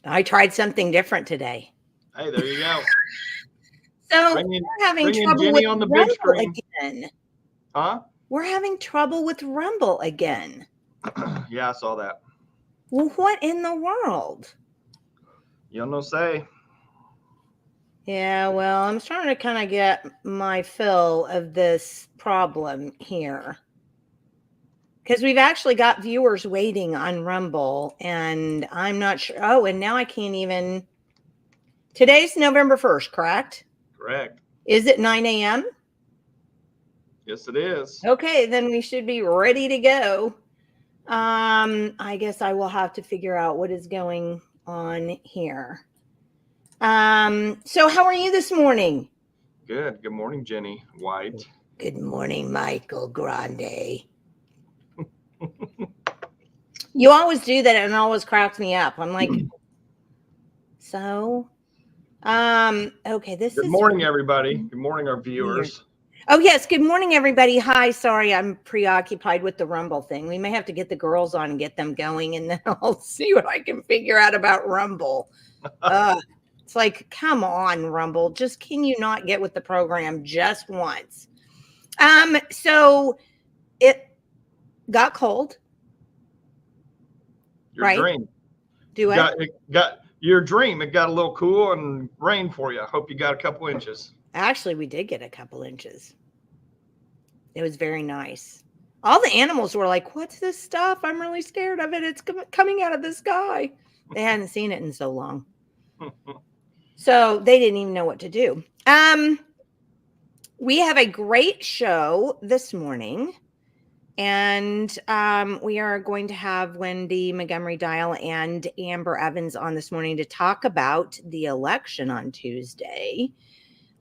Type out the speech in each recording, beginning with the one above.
I tried something different today. Hey, there you go. So we're having trouble Jenni with on the Rumble big screen again. Huh? We're having trouble with Rumble again. Yeah, I saw that. Well, what in the world? You don't say. Yeah, well, I'm trying to kind of get my fill of this problem here. Because we've actually got viewers waiting on Rumble, and I'm not sure. Oh, and now I can't even. Today's November 1st, correct? Correct. Is it 9 a.m.? Yes, it is. Okay, then we should be ready to go. I guess I will have to figure out what is going on here. So how are you this morning? Good. Good morning, Jenni White. Good morning, Michael Grande. You always do that and it always cracks me up. I'm like, so, okay, this is. Good morning, everybody. Good morning, our viewers. Oh, yes. Good morning, everybody. Hi. Sorry, I'm preoccupied with the Rumble thing. We may have to get the girls on and get them going, and then I'll see what I can figure out about Rumble. It's like, come on, Rumble. Just can you not get with the program just once? So it got cold. Your dream. Do it got your dream. It got a little cool and rain for you. I hope you got a couple inches. Actually, we did get a couple inches. It was very nice. All the animals were like, what's this stuff? I'm really scared of it. It's coming out of the sky. They hadn't seen it in so long. So they didn't even know what to do. We have a great show this morning. And we are going to have Wendi Montgomery Dial and Amber Evans on this morning to talk about the election on Tuesday.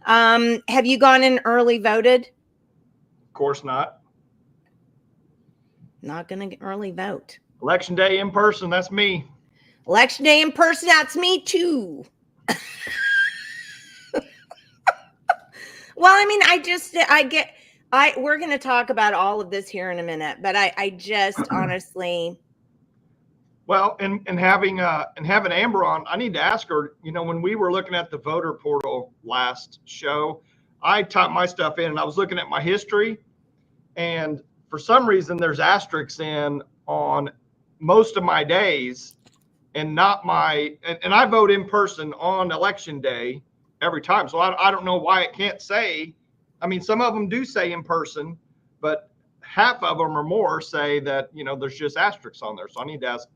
Have you gone in early voted? Of course not. Not going to early vote. Election day in person, that's me. Election day in person, that's me too. Well, I mean, we're going to talk about all of this here in a minute, but I just honestly. Well, and having Amber on, I need to ask her, when we were looking at the voter portal last show, I typed my stuff in and I was looking at my history, and for some reason there's asterisks in on most of my days and not and I vote in person on election day every time. So I don't know why it can't say. I mean, some of them do say in person, but half of them or more say that, there's just asterisks on there. So I need to ask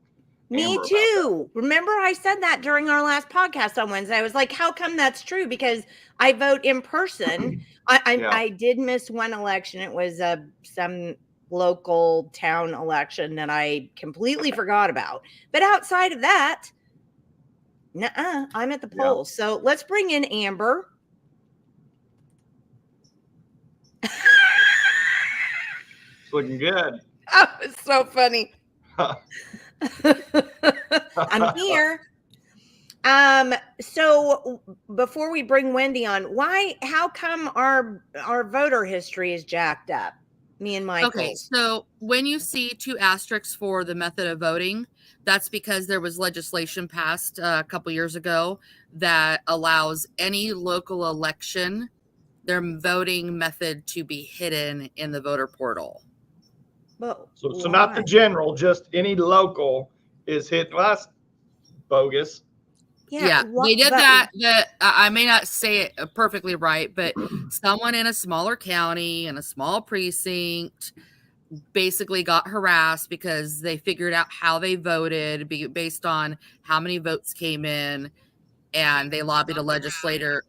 Me too. Remember I said that during our last podcast on Wednesday. I was like, how come that's true? Because I vote in person. I did miss one election. It was some local town election that I completely forgot about. But outside of that, I'm at the polls. So let's bring in Amber. It's looking good. Oh, it's so funny. I'm here. So before we bring Wendi on, how come our voter history is jacked up? Me and Michael. Okay, so when you see 2 asterisks for the method of voting, that's because there was legislation passed a couple years ago that allows any local election, their voting method to be hidden in the voter portal. Well, so not the general, just any local is hit. Well, that's bogus. Yeah, they did that. I may not say it perfectly right, but someone in a smaller county, in a small precinct, basically got harassed because they figured out how they voted based on how many votes came in, and they lobbied a legislature.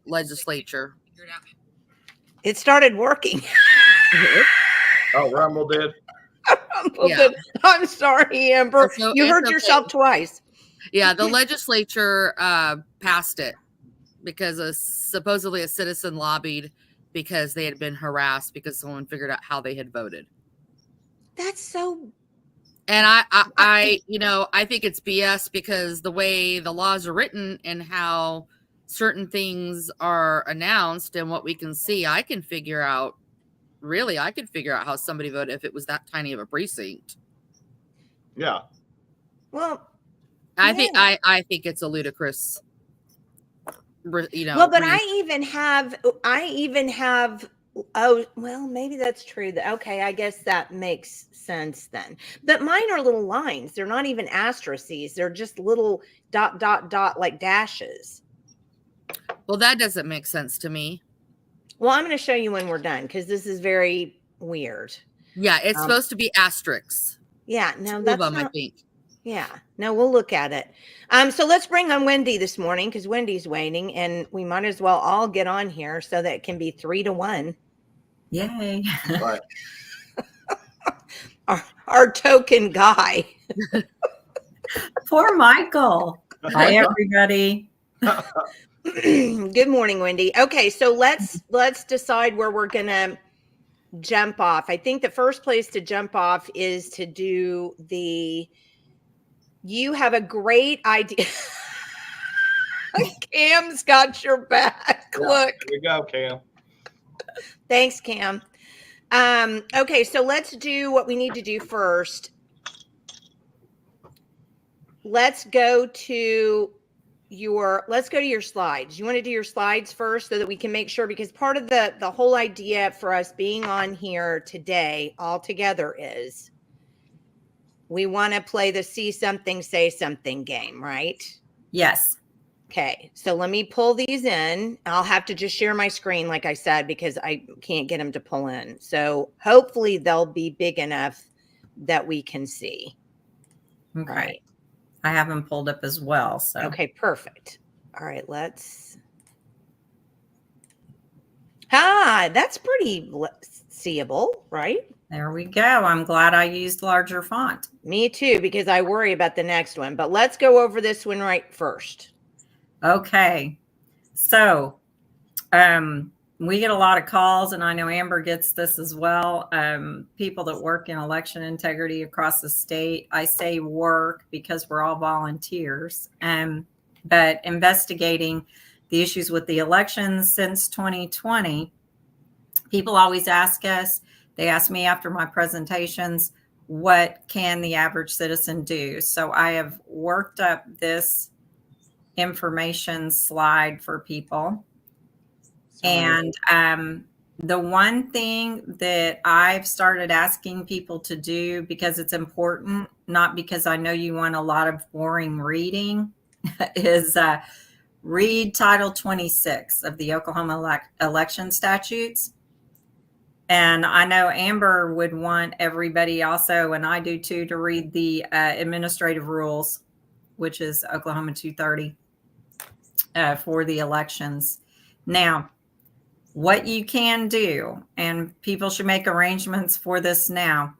It started working. Oh, Rumble did. Yeah. I'm sorry, Amber. So you it's heard okay. yourself twice. Yeah, the legislature passed it because supposedly a citizen lobbied because they had been harassed because someone figured out how they had voted. That's so. And I think it's BS because the way the laws are written and how certain things are announced and what we can see, I can figure out how somebody voted if it was that tiny of a precinct. Yeah. Well, I think it's a ludicrous, Well, but I even have. Oh, well, maybe that's true. Okay, I guess that makes sense then. But mine are little lines. They're not even asterisks. They're just little ... like dashes. Well, that doesn't make sense to me. Well, I'm going to show you when we're done because this is very weird. Yeah, it's supposed to be asterisks. Yeah, no, Two that's of them, not. I think. Yeah, no, we'll look at it. So let's bring on Wendi this morning because Wendy's waiting, and we might as well all get on here so that it can be 3-1. Yay. Right. Our token guy. Poor Michael. Hi, everybody. Good morning, Wendi. Okay, so let's decide where we're gonna jump off. I think the first place to jump off is to do the. You have a great idea. Cam's got your back. Yeah, Look. Here we go, Cam. Thanks, Cam. Okay, so let's do what we need to do first. Let's go to your slides. You want to do your slides first so that we can make sure, because part of the whole idea for us being on here today all together is we want to play the see something, say something game, right? Yes. Okay, so let me pull these in. I'll have to just share my screen, like I said, because I can't get them to pull in. So hopefully they'll be big enough that we can see. Okay. Right. I have them pulled up as well. So Okay, perfect. All right, let's. That's pretty seeable, right? there we go. I'm glad I used larger font. Me too, because I worry about the next one. But let's go over this one right first. Okay. So we get a lot of calls, and I know Amber gets this as well. People that work in election integrity across the state. I say work because we're all volunteers. But investigating the issues with the elections since 2020, people always ask us, they ask me after my presentations, what can the average citizen do? So I have worked up this information slide for people. And the one thing that I've started asking people to do, because it's important, not because I know you want a lot of boring reading, is read Title 26 of the Oklahoma election statutes. And I know Amber would want everybody also, and I do too, to read the administrative rules, which is Oklahoma 230 for the elections. Now, what you can do, and people should make arrangements for this now.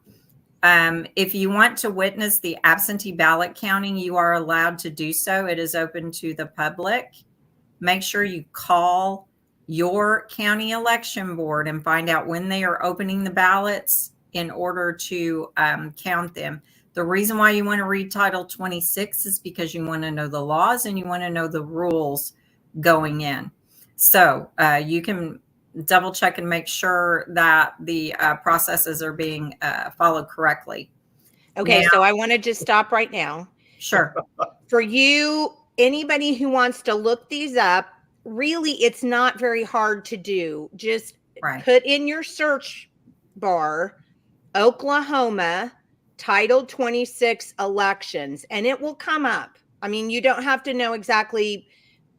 If you want to witness the absentee ballot counting, you are allowed to do so. It is open to the public. Make sure you call your county election board and find out when they are opening the ballots in order to count them. The reason why you want to read Title 26 is because you want to know the laws and you want to know the rules going in. So you can double check and make sure that the processes are being followed correctly. Okay, now, so I want to just stop right now. Sure. For you, anybody who wants to look these up, really, it's not very hard to do. Just put in your search bar, Oklahoma Title 26 elections, and it will come up. I mean, you don't have to know exactly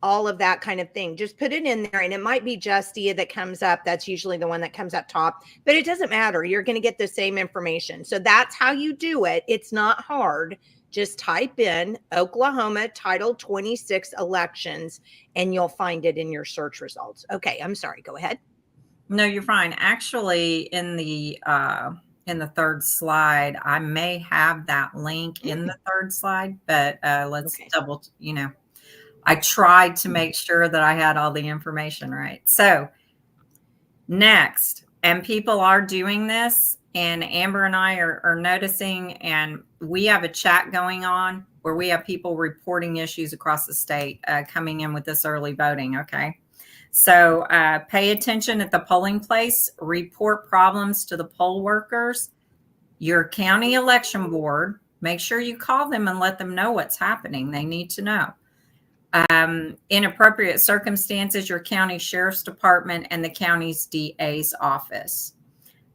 all of that kind of thing. Just put it in there, and it might be Justia that comes up. That's usually the one that comes up top, but it doesn't matter. You're going to get the same information. So that's how you do it. It's not hard. Just type in Oklahoma Title 26 elections, and you'll find it in your search results. Okay, I'm sorry. Go ahead. No, you're fine. Actually, in the third slide, I may have that link in the third slide, but let's double, I tried to make sure that I had all the information right. So next, and people are doing this, and Amber and I are noticing, and we have a chat going on where we have people reporting issues across the state coming in with this early voting. Okay. So pay attention at the polling place, report problems to the poll workers, your county election board. Make sure you call them and let them know what's happening. They need to know. In appropriate circumstances, your county sheriff's department and the county's DA's office.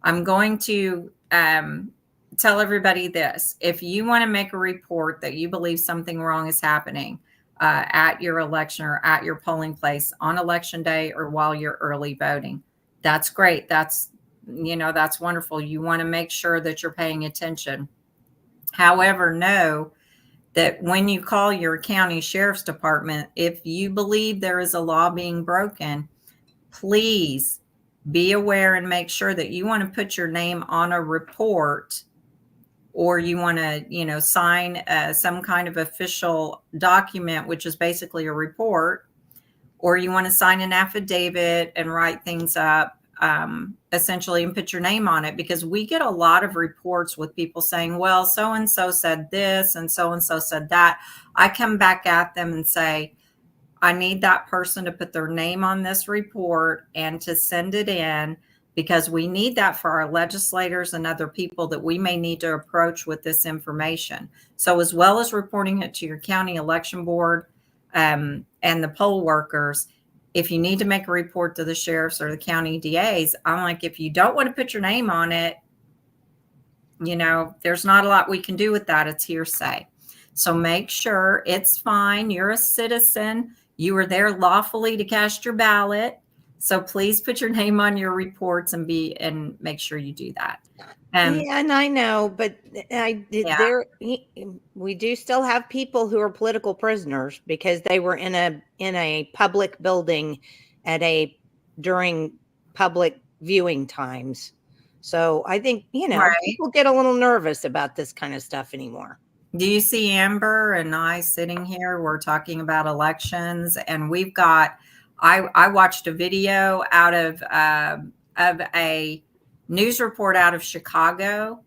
I'm going to tell everybody this. If you want to make a report that you believe something wrong is happening at your election or at your polling place on election day or while you're early voting, that's great. That's wonderful. You want to make sure that you're paying attention. However, know that when you call your county sheriff's department, if you believe there is a law being broken, please be aware and make sure that you want to put your name on a report, or you want to, sign some kind of official document, which is basically a report, or you want to sign an affidavit and write things up, essentially, and put your name on it, because we get a lot of reports with people saying, well, so-and-so said this and so-and-so said that. I come back at them and say, I need that person to put their name on this report and to send it in, because we need that for our legislators and other people that we may need to approach with this information. So as well as reporting it to your county election board and the poll workers, if you need to make a report to the sheriffs or the county DAs, I'm like, if you don't want to put your name on it, there's not a lot we can do with that. It's hearsay. So make sure it's fine. You're a citizen. You were there lawfully to cast your ballot. So please put your name on your reports and make sure you do that. Yeah, and I know, but we do still have people who are political prisoners because they were in a public building during public viewing times. So I think, people get a little nervous about this kind of stuff anymore. Do you see Amber and I sitting here? We're talking about elections, and we've got, I watched a video out of a news report out of Chicago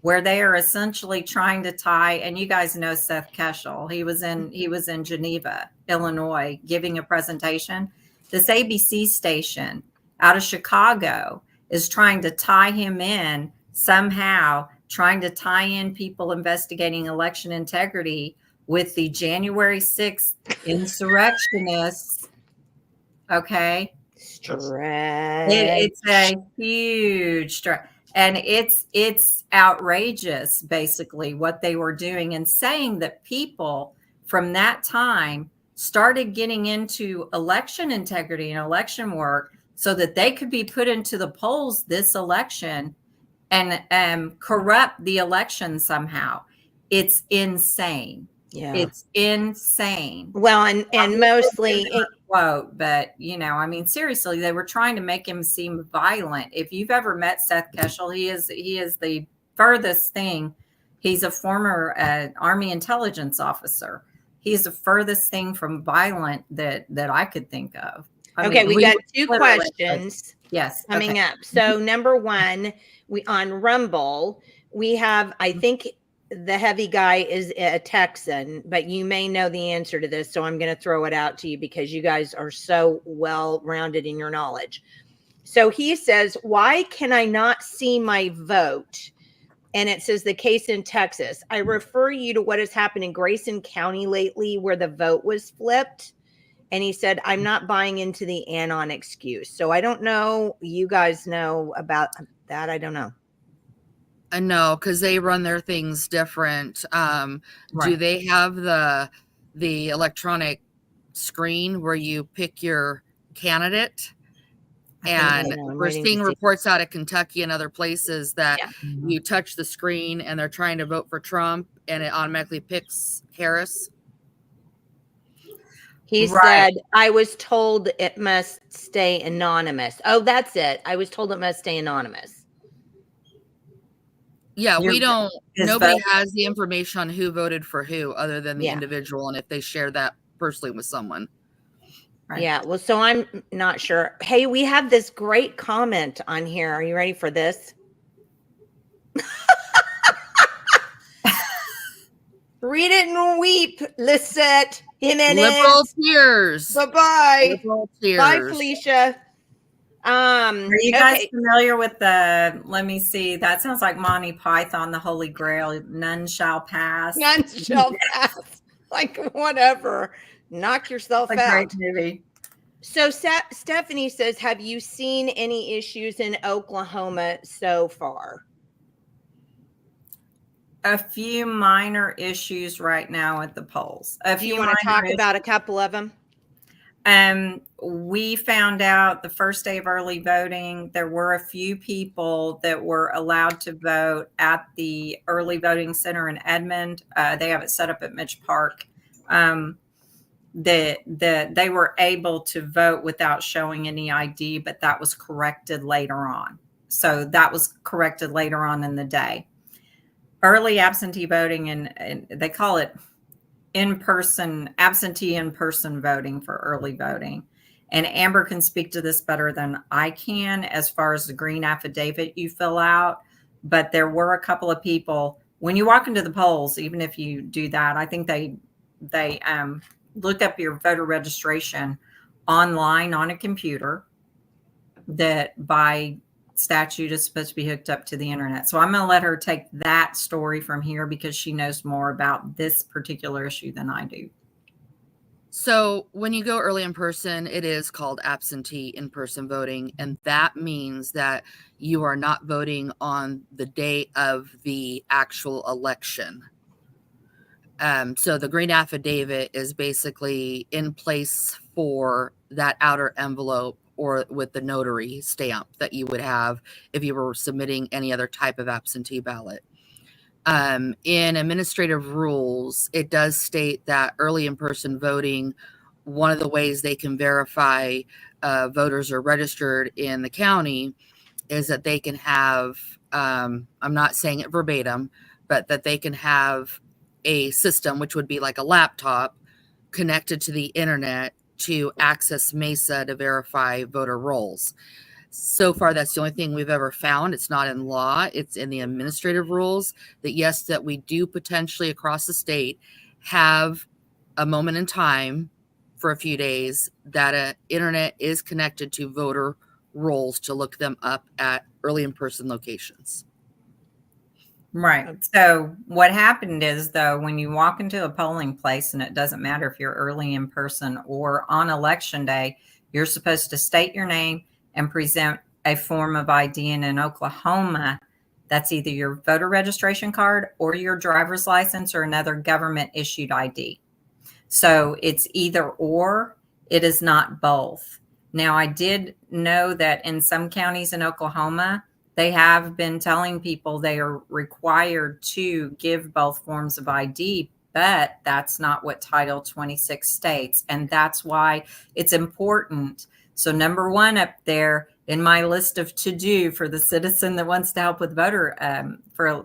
where they are essentially trying to tie, and you guys know Seth Keshel. He was in Geneva, Illinois, giving a presentation. This ABC station out of Chicago is trying to tie him in somehow, trying to tie in people investigating election integrity with the January 6th insurrectionists. Okay. It's a huge stretch, and it's outrageous, basically, what they were doing, and saying that people from that time started getting into election integrity and election work so that they could be put into the polls this election and corrupt the election somehow. It's insane. Yeah, it's insane. Well, and mostly quote, but seriously, they were trying to make him seem violent. If you've ever met Seth Keshel, he is the furthest thing. He's a former Army intelligence officer. He's the furthest thing from violent that I could think of. We got two questions. Yes, coming up. So number one, on Rumble, we have, I think the heavy guy is a Texan, but you may know the answer to this. So I'm going to throw it out to you because you guys are so well-rounded in your knowledge. So he says, why can I not see my vote? And it says the case in Texas. I refer you to what has happened in Grayson County lately where the vote was flipped. And he said, I'm not buying into the anon excuse. So I don't know. You guys know about that? I don't know. No, because they run their things different. Right. Do they have the electronic screen where you pick your candidate. I think I And know. I'm we're waiting to seeing see. reports out of Kentucky and other places that Yeah. you touch the screen and they're trying to vote for Trump and it automatically picks Harris. He said, I was told it must stay anonymous. Oh, that's it. I was told it must stay anonymous. Yeah, we don't, nobody vote- has the information on who voted for who other than the Yeah. individual and if they share that personally with someone. Right. Yeah. Well, so I'm not sure. Hey, we have this great comment on here. Are you ready for this? Read it and weep, Lisette. Liberal tears. Bye-bye. Liberal tears. Bye, Felicia. Are you guys Okay. familiar with let me see, that sounds like Monty Python, the Holy Grail, none shall pass. None shall pass. Like, whatever. Knock yourself That's a great out. movie. So Stephanie says, have you seen any issues in Oklahoma so far? A few minor issues right now at the polls. Do you want to talk about a couple of them? We found out the first day of early voting, there were a few people that were allowed to vote at the early voting center in Edmond. They have it set up at Mitch Park. That they were able to vote without showing any ID, but that was corrected later on. So that was corrected later on in the day. Early absentee voting, and they call it absentee in-person voting for early voting. And Amber can speak to this better than I can as far as the green affidavit you fill out. But there were a couple of people, when you walk into the polls, even if you do that, I think they look up your voter registration online on a computer that by statute is supposed to be hooked up to the internet. So I'm going to let her take that story from here because she knows more about this particular issue than I do. So when you go early in person, it is called absentee in-person voting. And that means that you are not voting on the day of the actual election. So the green affidavit is basically in place for that outer envelope or with the notary stamp that you would have if you were submitting any other type of absentee ballot. In administrative rules, it does state that early in-person voting, one of the ways they can verify voters are registered in the county is that they can have, I'm not saying it verbatim, but that they can have a system, which would be like a laptop connected to the internet to access Mesa to verify voter rolls. So far, that's the only thing we've ever found. It's not in law. It's in the administrative rules that, yes, that we do potentially across the state have a moment in time for a few days that an internet is connected to voter rolls to look them up at early in-person locations. Right. So what happened is, though, when you walk into a polling place, and it doesn't matter if you're early in person or on election day, you're supposed to state your name and present a form of ID. And in Oklahoma, that's either your voter registration card or your driver's license or another government issued ID. So it's either or, it is not both. Now, I did know that in some counties in Oklahoma, they have been telling people they are required to give both forms of ID, but that's not what Title 26 states. And that's why it's important. So number one up there in my list of to do for the citizen that wants to help with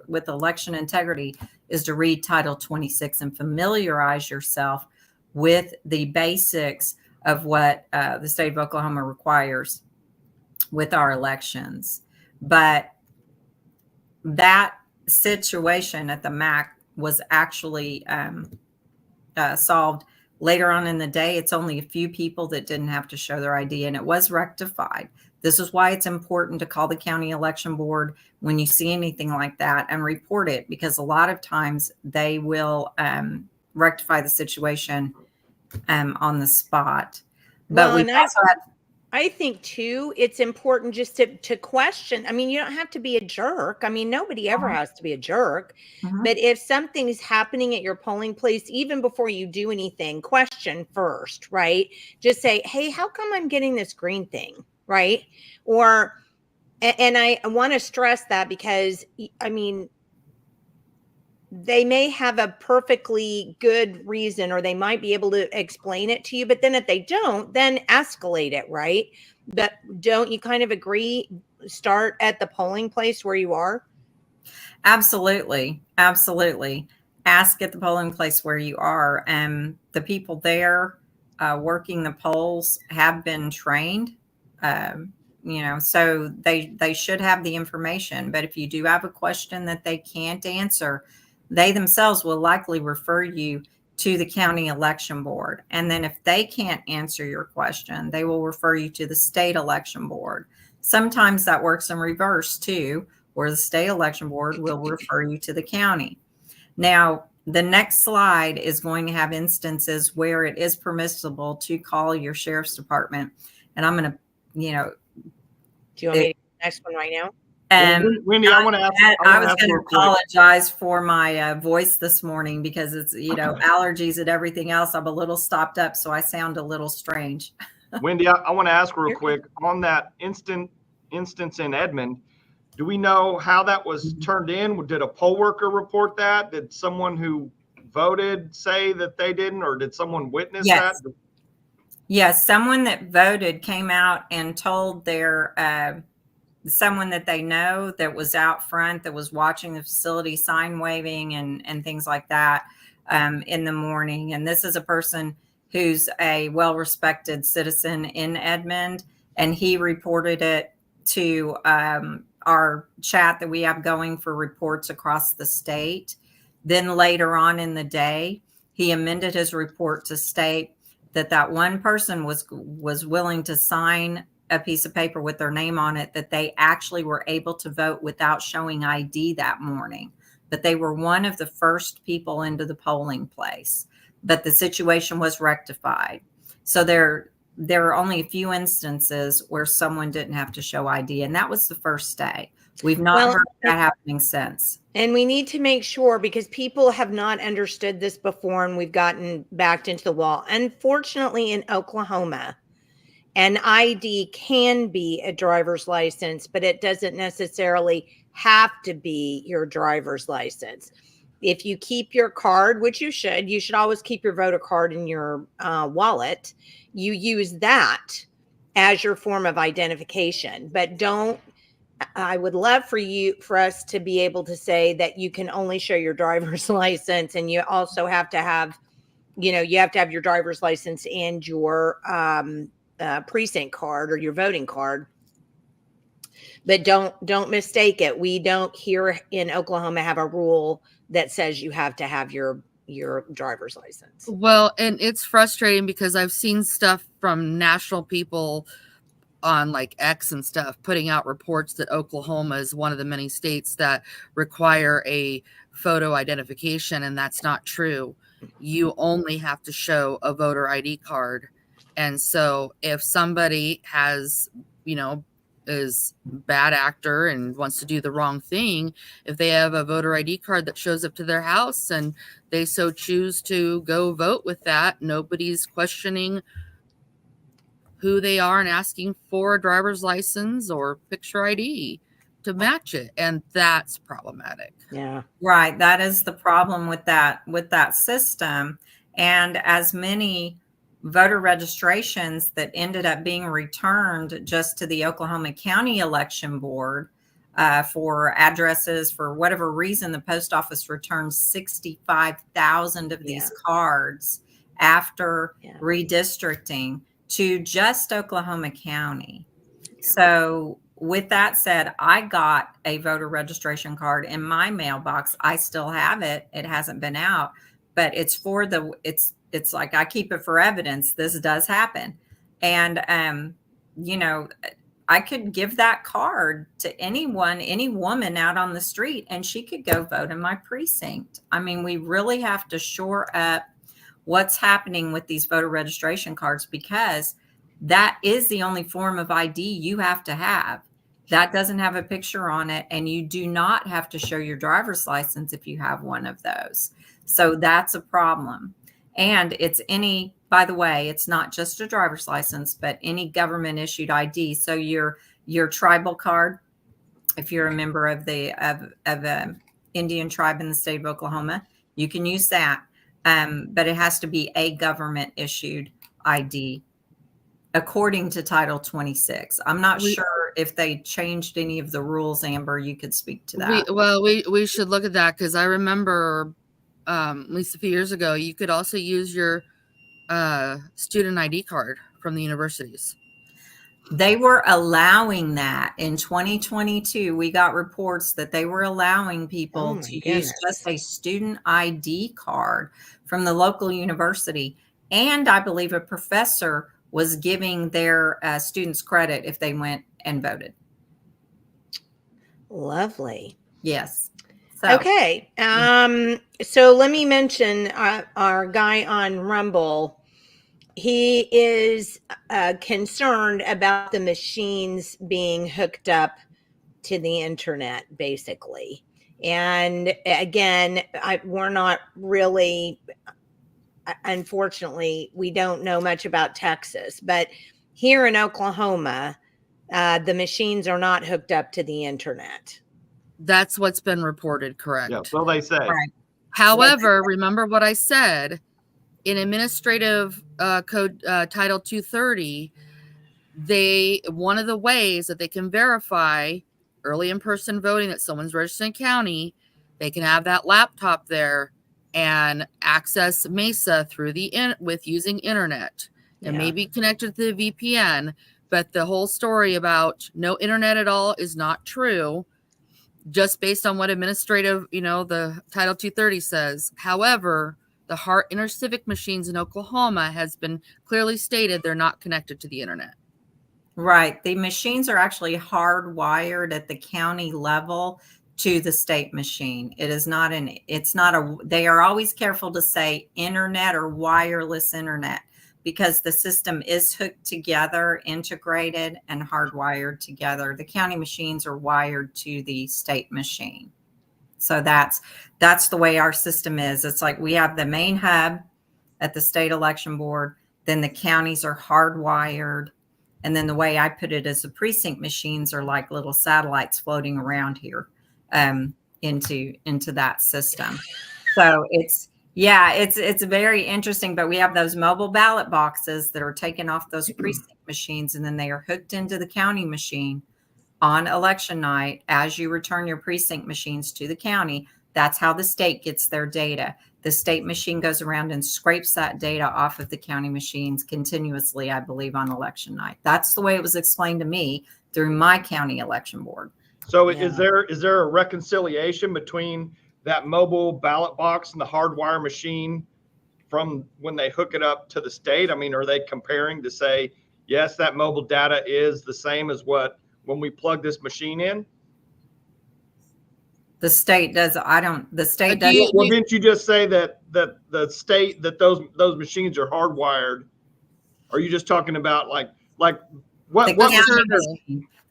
with election integrity is to read Title 26 and familiarize yourself with the basics of what the state of Oklahoma requires with our elections. But that situation at the MAC was actually solved later on in the day. It's only a few people that didn't have to show their ID, and it was rectified. This is why it's important to call the county election board when you see anything like that and report it, because a lot of times they will rectify the situation on the spot. But Well, I think too, it's important just to question. I mean, you don't have to be a jerk. I mean, nobody ever has to be a jerk. But if something is happening at your polling place, even before you do anything, question first, right? Just say, hey, how come I'm getting this green thing? Right. Or, and I want to stress that because, I mean, they may have a perfectly good reason, or they might be able to explain it to you, but then if they don't, then escalate it, right? But don't you kind of agree, start at the polling place where you are? Absolutely. Absolutely. Ask at the polling place where you are. The people there working the polls have been trained, so they should have the information. But if you do have a question that they can't answer, they themselves will likely refer you to the county election board. And then if they can't answer your question, they will refer you to the state election board. Sometimes that works in reverse too, where the state election board will refer you to the county. Now, the next slide is going to have instances where it is permissible to call your sheriff's department. And I'm going to, do you want me to do the next one right now? Wendi, I want to ask. I was going to apologize for my voice this morning because it's, allergies and everything else. I'm a little stopped up, so I sound a little strange. Wendi, I want to ask real quick on that instance in Edmond. Do we know how that was turned in? Did a poll worker report that? Did someone who voted say that they didn't, or did someone witness that? Yes, someone that voted came out and told their someone that they know that was out front, that was watching the facility, sign waving and things like that in the morning. And this is a person who's a well-respected citizen in Edmond, and he reported it to our chat that we have going for reports across the state. Then later on in the day, he amended his report to state that one person was willing to sign a piece of paper with their name on it, that they actually were able to vote without showing ID that morning. But they were one of the first people into the polling place. But the situation was rectified. So there are only a few instances where someone didn't have to show ID, and that was the first day. We've not heard that happening since. And we need to make sure, because people have not understood this before, and we've gotten backed into the wall. Unfortunately, in Oklahoma, an ID can be a driver's license, but it doesn't necessarily have to be your driver's license. If you keep your card, which you should always keep your voter card in your wallet. You use that as your form of identification, but I would love for us to be able to say that you can only show your driver's license, and you also have to have, you have to have your driver's license and your precinct card or your voting card. But don't mistake it. We don't here in Oklahoma have a rule that says you have to have your driver's license. Well, and it's frustrating because I've seen stuff from national people on like X and stuff putting out reports that Oklahoma is one of the many states that require a photo identification, and that's not true. You only have to show a voter ID card. And so if somebody has, is bad actor and wants to do the wrong thing, if they have a voter ID card that shows up to their house and they so choose to go vote with that, nobody's questioning who they are and asking for a driver's license or picture ID to match it. And that's problematic. Yeah. Right. That is the problem with that system. And as many voter registrations that ended up being returned just to the Oklahoma County Election Board for addresses, for whatever reason, the post office returned 65,000 of these cards after redistricting to just Oklahoma County. So with that said, I got a voter registration card in my mailbox. I still have it. It hasn't been out, but it's like I keep it for evidence. This does happen. And, I could give that card to anyone, any woman out on the street, and she could go vote in my precinct. I mean, we really have to shore up what's happening with these voter registration cards, because that is the only form of ID you have to have. That doesn't have a picture on it, and you do not have to show your driver's license if you have one of those. So that's a problem. And it's any, by the way, it's not just a driver's license, but any government issued ID. So your tribal card, if you're a member of the Indian tribe in the state of Oklahoma, you can use that. But it has to be a government issued ID according to Title 26. I'm not sure if they changed any of the rules. Amber, you could speak to that. We should look at that, because I remember at least a few years ago, you could also use your student ID card from the universities. They were allowing that in 2022. We got reports that they were allowing people to use just a student ID card from the local university. And I believe a professor was giving their students credit if they went and voted. Lovely. Yes. So. Okay. So let me mention our guy on Rumble. He is concerned about the machines being hooked up to the internet, basically. And again, we're not really, unfortunately, we don't know much about Texas, but here in Oklahoma, the machines are not hooked up to the internet. That's what's been reported, correct? Yeah, so they say. Right. However, remember what I said, in Administrative Code Title 230, one of the ways that they can verify early in-person voting that someone's registered in county, they can have that laptop there and access Mesa through with using internet. It may be connected to the VPN, but the whole story about no internet at all is not true, just based on what administrative, the Title 230 says. However, the Hart InterCivic machines in Oklahoma has been clearly stated they're not connected to the internet. Right. The machines are actually hardwired at the county level to the state machine. It is not they are always careful to say internet or wireless internet, because the system is hooked together, integrated, and hardwired together. The county machines are wired to the state machine. So that's the way our system is. It's like we have the main hub at the state election board, then the counties are hardwired. And then the way I put it is the precinct machines are like little satellites floating around here into that system. So it's very interesting, but we have those mobile ballot boxes that are taken off those precinct machines, and then they are hooked into the county machine on election night. As you return your precinct machines to the county, that's how the state gets their data. The state machine goes around and scrapes that data off of the county machines continuously, I believe, on election night. That's the way it was explained to me through my county election board. So is there a reconciliation between that mobile ballot box and the hardwire machine from when they hook it up to the state? I mean, are they comparing to say, yes, that mobile data is the same as what when we plug this machine in? The state does. The state does. Well, didn't you just say that the state, that those machines are hardwired? Are you just talking about like what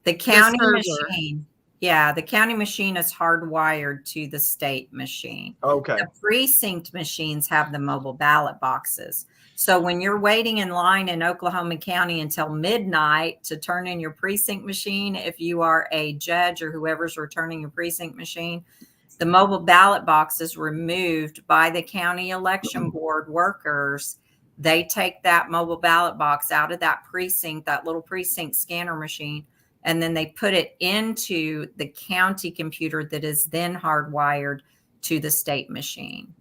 the county machine? Yeah, the county machine is hardwired to the state machine. Okay. The precinct machines have the mobile ballot boxes. So when you're waiting in line in Oklahoma County until midnight to turn in your precinct machine, if you are a judge or whoever's returning your precinct machine, the mobile ballot box is removed by the county election board workers. They take that mobile ballot box out of that precinct, that little precinct scanner machine, and then they put it into the county computer that is then hardwired to the state machine.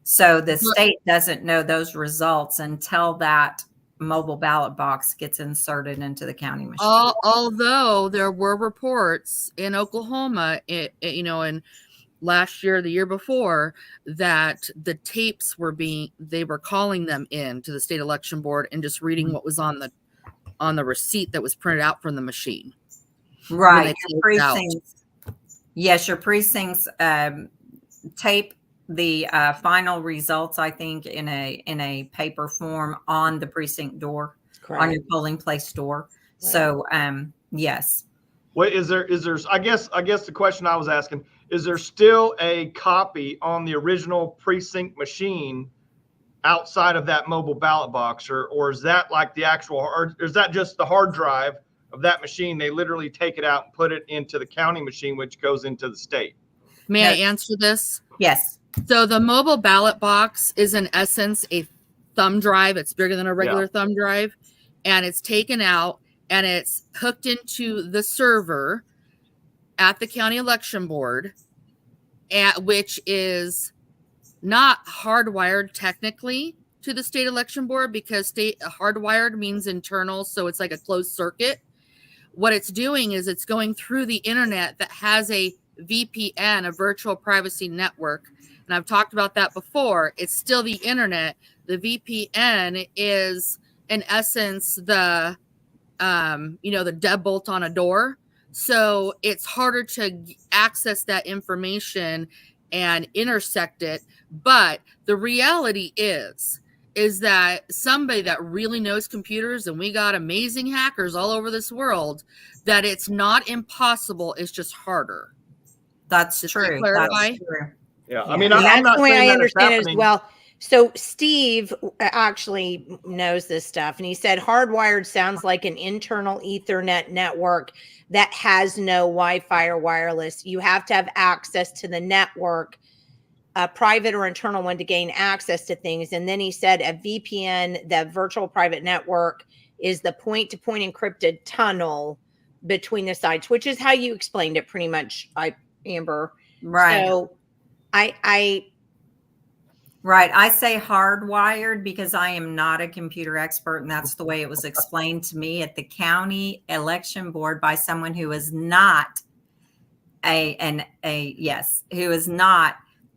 So the state doesn't know those results until that mobile ballot box gets inserted into the county machine. Although there were reports in Oklahoma, in last year, the year before, that the tapes they were calling them in to the state election board and just reading what was on the receipt that was printed out from the machine. Right. Your precincts, yes, your precincts tape the final results, I think, in a paper form on the precinct door. on your polling place door. Right. So, yes. What is there, I guess the question I was asking, is there still a copy on the original precinct machine outside of that mobile ballot box, or is that like the actual, or is that just the hard drive of that machine? They literally take it out and put it into the county machine, which goes into the state. May I answer this? Yes. So the mobile ballot box is in essence a thumb drive. It's bigger than a regular thumb drive, and it's taken out and it's hooked into the server at the county election board, which is not hardwired technically to the state election board, because state hardwired means internal, so it's like a closed circuit. What it's doing is it's going through the internet that has a VPN, a virtual privacy network. And I've talked about that before. It's still the internet. The VPN is in essence the the deadbolt on a door. So it's harder to access that information and intersect it. But the reality is that somebody that really knows computers, and we got amazing hackers all over this world, that it's not impossible. It's just harder. That's true. That's true. Yeah. I mean, that's the way I understand it as well. So Steve actually knows this stuff, and he said hardwired sounds like an internal Ethernet network that has no Wi-Fi or wireless. You have to have access to the network, a private or internal one, to gain access to things. And then he said a VPN, the virtual private network, is the point-to-point encrypted tunnel between the sites, which is how you explained it pretty much, Amber. Right. So Right. I say hardwired because I am not a computer expert, and that's the way it was explained to me at the county election board by someone who is not who is not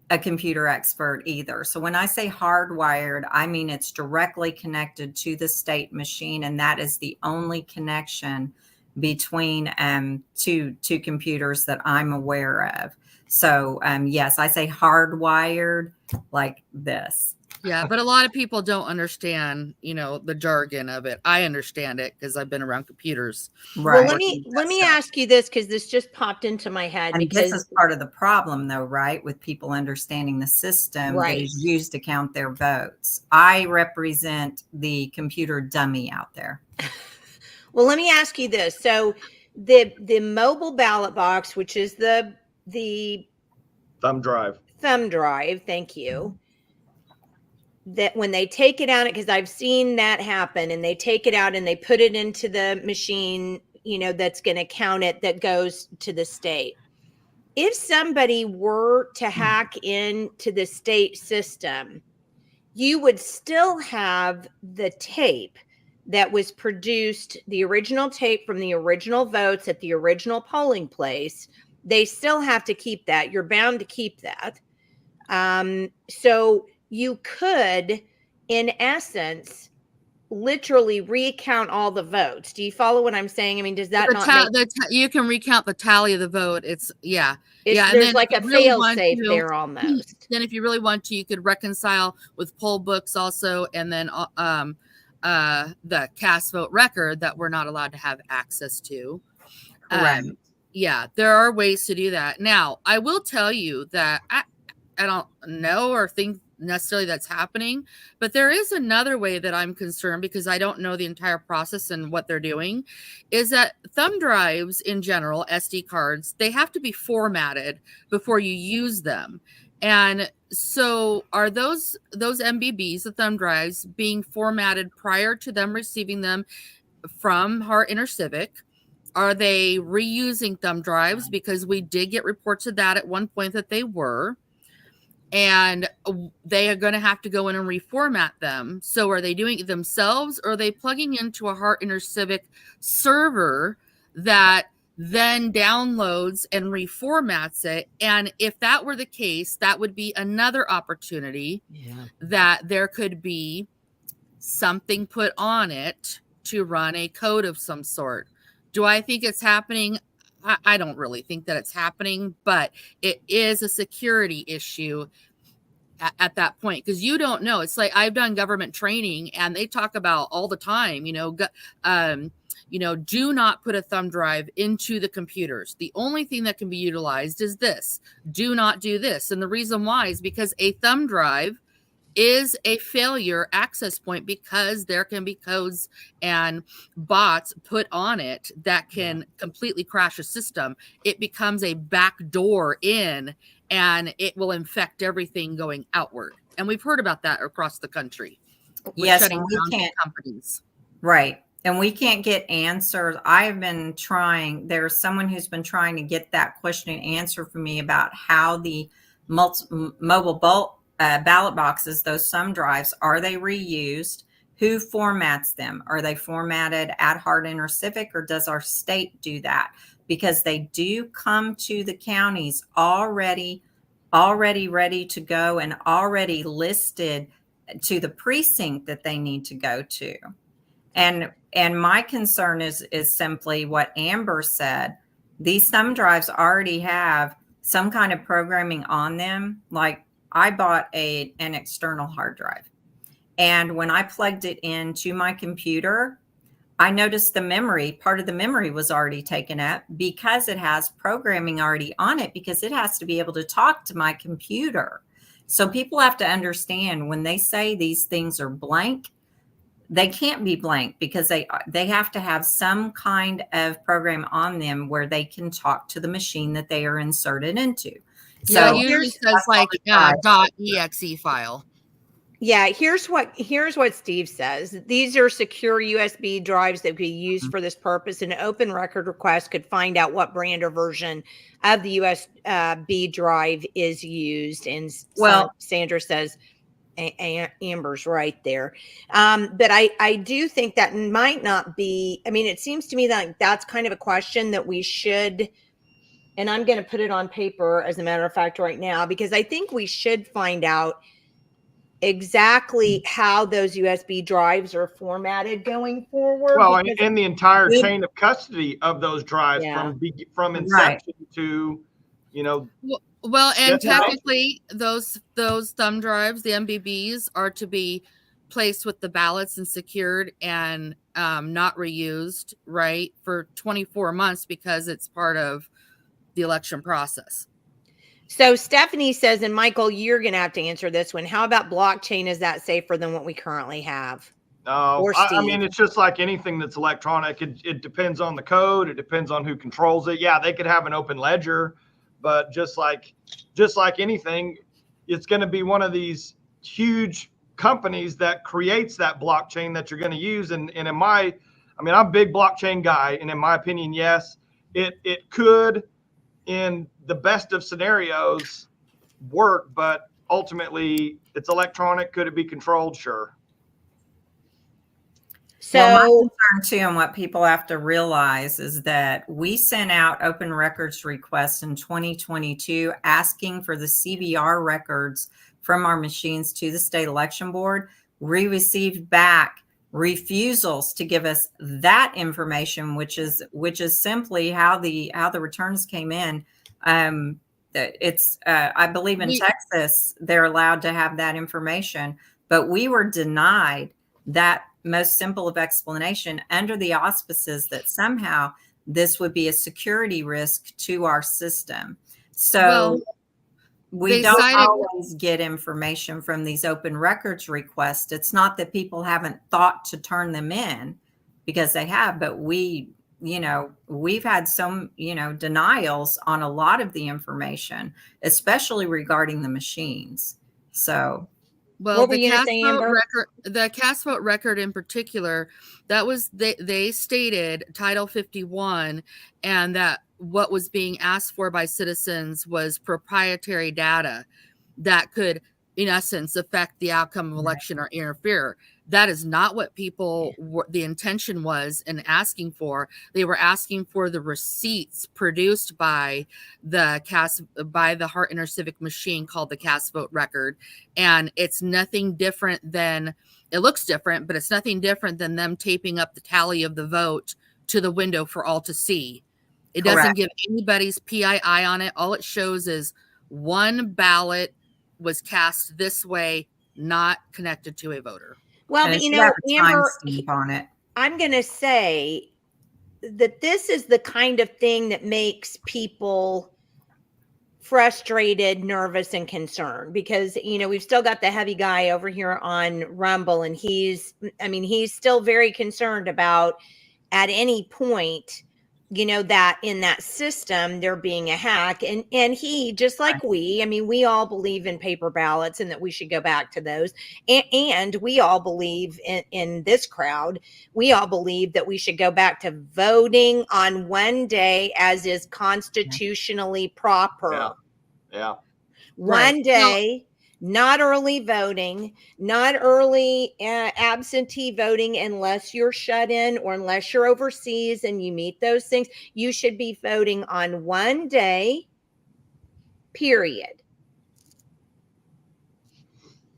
a computer expert either. So when I say hardwired, I mean it's directly connected to the state machine, and that is the only connection between two computers that I'm aware of. So yes, I say hardwired like this. Yeah, but a lot of people don't understand, the jargon of it. I understand it because I've been around computers. Right. Well, let me ask you this, because this just popped into my head. And because this is part of the problem, though, right? With people understanding the system that is used to count their votes. I represent the computer dummy out there. Well, let me ask you this. So the mobile ballot box, which is the thumb drive. Thank you. That when they take it out, because I've seen that happen, and they take it out and they put it into the machine, that's going to count it, that goes to the state. If somebody were to hack into the state system, you would still have the tape that was produced, the original tape from the original votes at the original polling place. They still have to keep that. You're bound to keep that. So you could, in essence, literally recount all the votes. Do you follow what I'm saying? I mean, does that you can recount the tally of the vote. There's like a fail safe there almost. Then if you really want to, you could reconcile with poll books also, and then the cast vote record that we're not allowed to have access to. Correct. Yeah, there are ways to do that. Now, I will tell you that I don't know or think necessarily that's happening, but there is another way that I'm concerned, because I don't know the entire process and what they're doing, is that thumb drives in general, SD cards, they have to be formatted before you use them. And so are those MBBs, the thumb drives, being formatted prior to them receiving them from Hart InterCivic? Are they reusing thumb drives? Because we did get reports of that at one point that they were. And they are going to have to go in and reformat them. So are they doing it themselves, or are they plugging into a Hart InterCivic server that then downloads and reformats it? And if that were the case, that would be another opportunity that there could be something put on it to run a code of some sort. Do I think it's happening? I don't really think that it's happening, but it is a security issue. at that point, because you don't know. It's like I've done government training and they talk about all the time, do not put a thumb drive into the computers. The only thing that can be utilized is this. Do not do this. And the reason why is because a thumb drive is a failure access point, because there can be codes and bots put on it that can completely crash a system. It becomes a back door in, and it will infect everything going outward. And we've heard about that across the country. Yes, shutting and we down can't, companies. right. And we can't get answers. I've been trying, there's someone who's been trying to get that question and answer for me about how the mobile ballot boxes, those thumb drives, are they reused? Who formats them? Are they formatted at Hardin or Civic, or does our state do that? Because they do come to the counties already ready to go and already listed to the precinct that they need to go to. And my concern is simply what Amber said. These thumb drives already have some kind of programming on them. Like, I bought an external hard drive, and when I plugged it into my computer, I noticed part of the memory was already taken up, because it has programming already on it, because it has to be able to talk to my computer. So people have to understand, when they say these things are blank, they can't be blank, because they have to have some kind of program on them where they can talk to the machine that they are inserted into. Yeah, So it usually says like .exe file. Yeah, here's what Steve says. These are secure USB drives that could be used for this purpose. An open record request could find out what brand or version of the USB drive is used. And Sandra says, Amber's right there. But I do think that might not be, I mean, it seems to me that that's kind of a question that we should, and I'm going to put it on paper as a matter of fact right now, because I think we should find out exactly how those USB drives are formatted going forward. Well, and the entire chain of custody of those drives, from inception to, Well, and technically those thumb drives, the MBBs, are to be placed with the ballots and secured and not reused, right, for 24 months, because it's part of the election process. So Stephanie says, and Michael, you're going to have to answer this one. How about blockchain? Is that safer than what we currently have? No, I mean, it's just like anything that's electronic. It depends on the code. It depends on who controls it. Yeah, they could have an open ledger, but just like anything, it's going to be one of these huge companies that creates that blockchain that you're going to use. And I'm a big blockchain guy. And in my opinion, yes, it could, in the best of scenarios, work, but ultimately it's electronic. Could it be controlled? Sure. So my concern too, and what people have to realize, is that we sent out open records requests in 2022 asking for the CVR records from our machines to the state election board. We received back refusals to give us that information, which is simply how the returns came in. It's I believe in Texas they're allowed to have that information, but we were denied that most simple of explanation under the auspices that somehow this would be a security risk to our system. So we don't always get information from these open records requests. It's not that people haven't thought to turn them in, because they have, but we've had some, denials on a lot of the information, especially regarding the machines. So, well, the cast vote record in particular, that was, they stated Title 51, and that what was being asked for by citizens was proprietary data that could, in essence, affect the outcome of election or interfere. That is not what the intention was in asking for. They were asking for the receipts produced by the Hart InterCivic machine called the cast vote record. And it's nothing different than, it looks different, but it's nothing different than them taping up the tally of the vote to the window for all to see. It doesn't give anybody's PII on it. All it shows is one ballot was cast this way, not connected to a voter. Well, And but it you should know, have a Amber, timestamp on it. I'm going to say that this is the kind of thing that makes people frustrated, nervous, and concerned, because, you know, we've still got the heavy guy over here on Rumble, and he's still very concerned about at any point, you know, that in that system there being a hack. And he, just like we all believe in paper ballots and that we should go back to those. And we all believe in this crowd, we all believe that we should go back to voting on one day as is constitutionally proper. Yeah. One day, not early voting, not early absentee voting unless you're shut in or unless you're overseas and you meet those things. You should be voting on one day, period.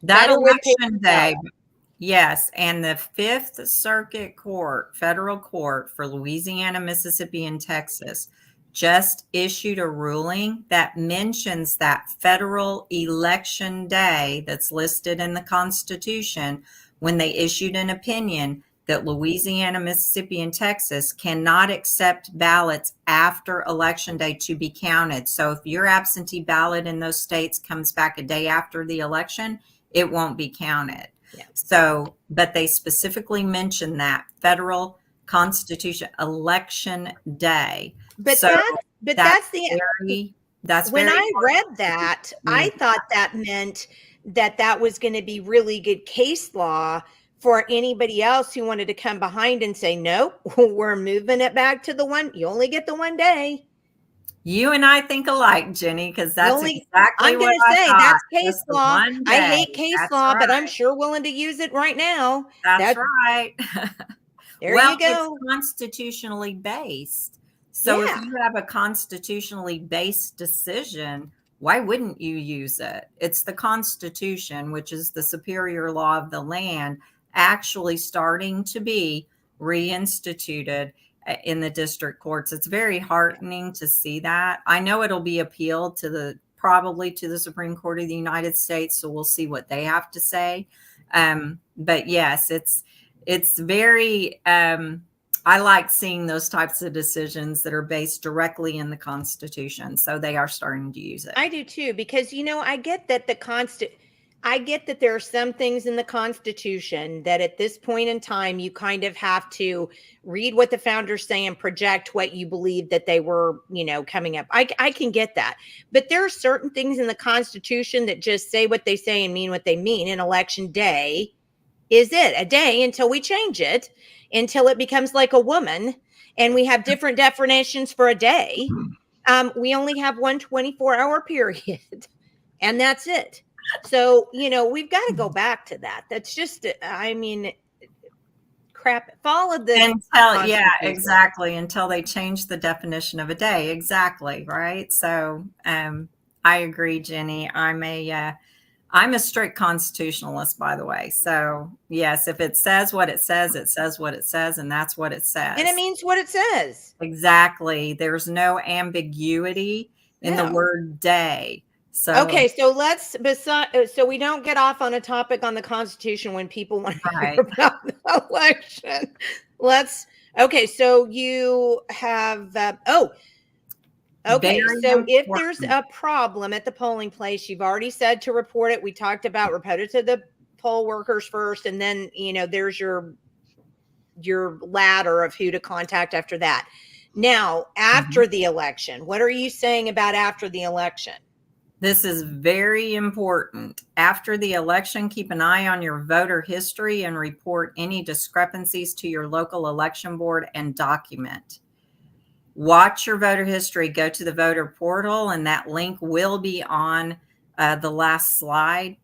That Better with election paper day, ballot. yes. And the Fifth Circuit Court, federal court for Louisiana, Mississippi, and Texas just issued a ruling that mentions that federal election day that's listed in the Constitution when they issued an opinion that Louisiana, Mississippi, and Texas cannot accept ballots after election day to be counted. So if your absentee ballot in those states comes back a day after the election, it won't be counted. Yeah. So, but they specifically mention that federal Constitution election day. But so that's the when very I read that, I thought that meant that was going to be really good case law for anybody else who wanted to come behind and say, nope, we're moving it back to the one. You only get the one day. You and I think alike, Jenny, because that's exactly I'm what gonna say. I thought. That's case law. I hate case law, but I'm sure willing to use it right now. That's right. There well, you go. It's constitutionally based. So if you have a constitutionally based decision, why wouldn't you use it? It's the Constitution, which is the superior law of the land, actually starting to be reinstituted in the district courts. It's very heartening to see that. I know it'll be appealed to probably to the Supreme Court of the United States. So we'll see what they have to say. But yes, it's very, I like seeing those types of decisions that are based directly in the Constitution. So they are starting to use it. I do too, because, you know, I get that I get that there are some things in the Constitution that at this point in time, you kind of have to read what the founders say and project what you believe that they were, you know, coming up. I can get that. But there are certain things in the Constitution that just say what they say and mean what they mean. And election day is it a day until we change it, until it becomes like a woman and we have different definitions for a day. We only have one 24-hour period and that's it. So, you know, we've got to go back to that. That's just, I mean, crap. Follow the exactly, until they change the definition of a day. Exactly, right? So, I agree, Jenny. I'm a strict constitutionalist, by the way. So, yes, if it says what it says, it says what it says, and that's what it says. And it means what it says. Exactly. There's no ambiguity in the word day. So okay, so so we don't get off on a topic on the Constitution when people want to hear about the election. Okay, so you have okay, so if there's a problem at the polling place, you've already said to report it. We talked about report it to the poll workers first, and then, you know, there's your ladder of who to contact after that. Now, after the election, what are you saying about after the election? This is very important. After the election, keep an eye on your voter history and report any discrepancies to your local election board and document. Watch your voter history, go to the voter portal, and that link will be on the last slide.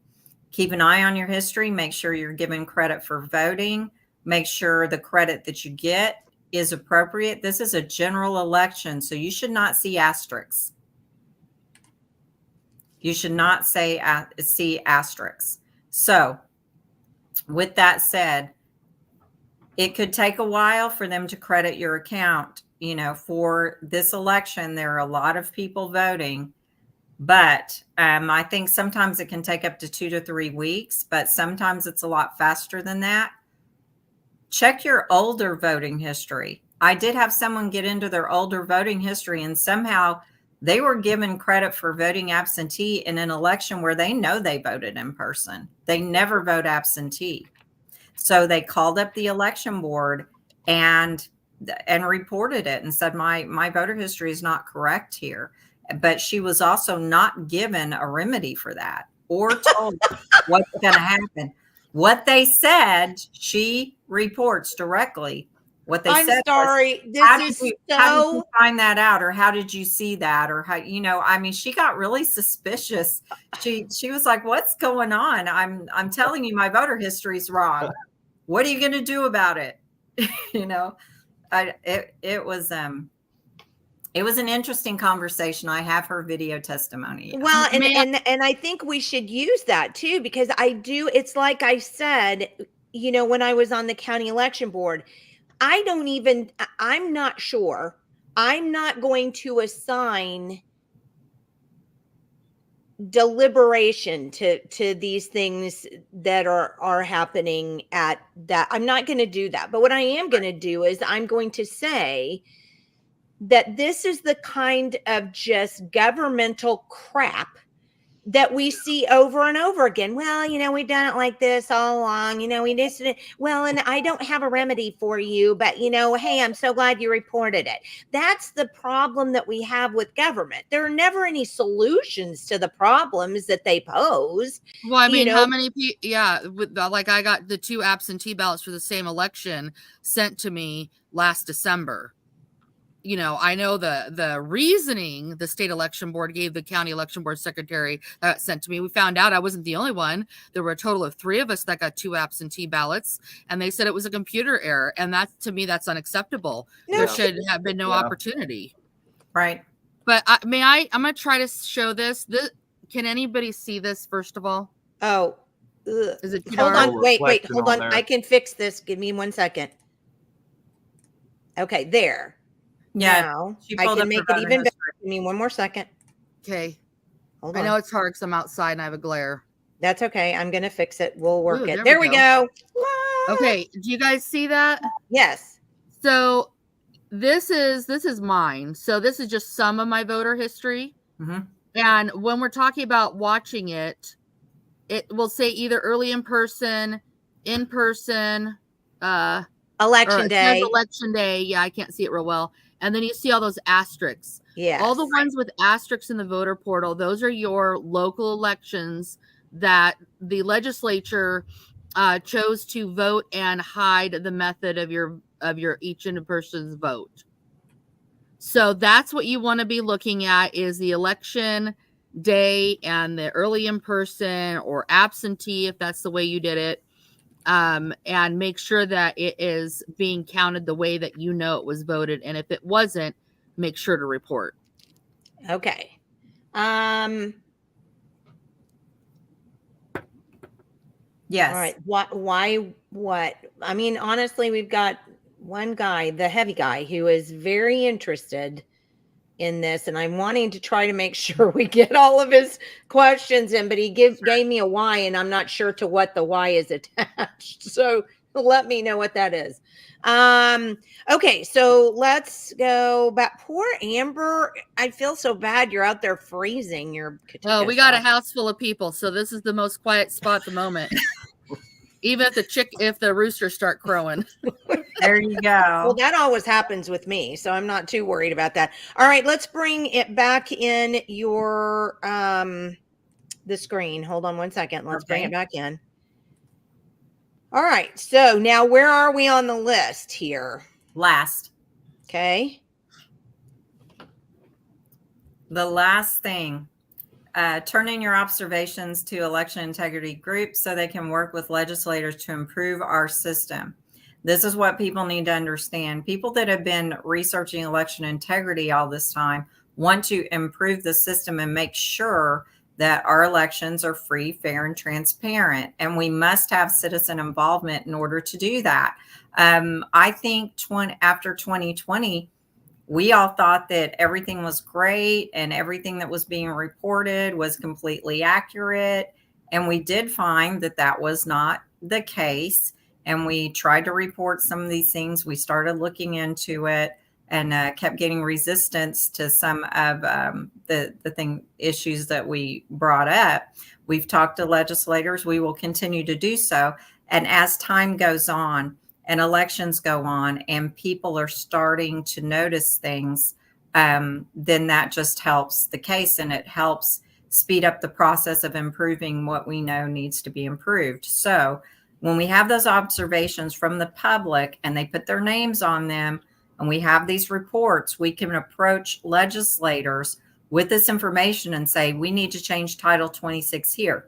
Keep an eye on your history. Make sure you're given credit for voting. Make sure the credit that you get is appropriate. This is a general election, so you should not see asterisks. You should not see asterisks. So with that said, it could take a while for them to credit your account. You know, for this election, there are a lot of people voting. But I think sometimes it can take up to 2 to 3 weeks, but sometimes it's a lot faster than that. Check your older voting history. I did have someone get into their older voting history, and somehow they were given credit for voting absentee in an election where they know they voted in person. They never vote absentee. So they called up the election board and reported it and said, my voter history is not correct here. But she was also not given a remedy for that or told what's going to happen. What they said, she reports directly. What they I'm said sorry. was, This how is did so. you find that out, or how did you see that, or how, you know, I mean, she got really suspicious. She was like, "What's going on? I'm telling you, my voter history is wrong. What are you going to do about it?" You know, it was an interesting conversation. I have her video testimony. Well, and I think we should use that too, because I do. It's like I said, you know, when I was on the county election board, I'm not sure. I'm not going to assign deliberation to these things that are happening at that. I'm not going to do that. But what I am going to do is I'm going to say that this is the kind of just governmental crap that we see over and over again. Well, you know, we've done it like this all along. You know, we just did it. Well, and I don't have a remedy for you, but you know, hey, I'm so glad you reported it. That's the problem that we have with government. There are never any solutions to the problems that they pose. Well, I mean, you know, how many people? Yeah, like I got the 2 absentee ballots for the same election sent to me last December. You know, I know the reasoning the state election board gave the county election board secretary that sent to me. We found out I wasn't the only one. There were a total of 3 of us that got 2 absentee ballots, and they said it was a computer error. And that, to me, that's unacceptable. No, there should have been no opportunity. Right. But I'm going to try to show this. Can anybody see this, first of all? Oh, is it? Hold dark? on. Wait, hold on. There. I can fix this. Give me 1 second. Okay, there. Yeah. Now, I can make it even better. Give me 1 more second. Okay. Hold on. I know it's hard because I'm outside and I have a glare. That's okay. I'm going to fix it. We'll work it. There There we go. Okay. Do you guys see that? Yes. So this is mine. So this is just some of my voter history. Mm-hmm. And when we're talking about watching it, it will say either early in person, election day. Election day. Yeah, I can't see it real well. And then you see all those asterisks. Yeah. All the ones with asterisks in the voter portal, those are your local elections that the legislature chose to vote and hide the method of your each person's vote. So that's what you want to be looking at, is the election day and the early in person or absentee, if that's the way you did it. And make sure that it is being counted the way that you know it was voted. And if it wasn't, make sure to report. Okay. Yes. All right. What? I mean, honestly, we've got one guy, the heavy guy, who is very interested in this, and I'm wanting to try to make sure we get all of his questions in, but he gave me a why, and I'm not sure to what the why is attached. So let me know what that is. Okay, so let's go back. Poor Amber. I feel so bad. You're out there freezing. Oh, we got a house full of people, so this is the most quiet spot at the moment. Even if the roosters start crowing. There you go. Well, that always happens with me, so I'm not too worried about that. All right, let's bring it back in your the screen. Hold on 1 second. Let's bring it back in. All right. So now where are we on the list here? Last. Okay. The last thing. Turn in your observations to election integrity groups so they can work with legislators to improve our system. This is what people need to understand. People that have been researching election integrity all this time want to improve the system and make sure that our elections are free, fair, and transparent. And we must have citizen involvement in order to do that. I think after 2020, we all thought that everything was great and everything that was being reported was completely accurate. And we did find that that was not the case. And we tried to report some of these things. We started looking into it and kept getting resistance to some of the issues that we brought up. We've talked to legislators. We will continue to do so. And as time goes on and elections go on and people are starting to notice things, then that just helps the case, and it helps speed up the process of improving what we know needs to be improved. So when we have those observations from the public and they put their names on them, and we have these reports, we can approach legislators with this information and say, we need to change Title 26 here.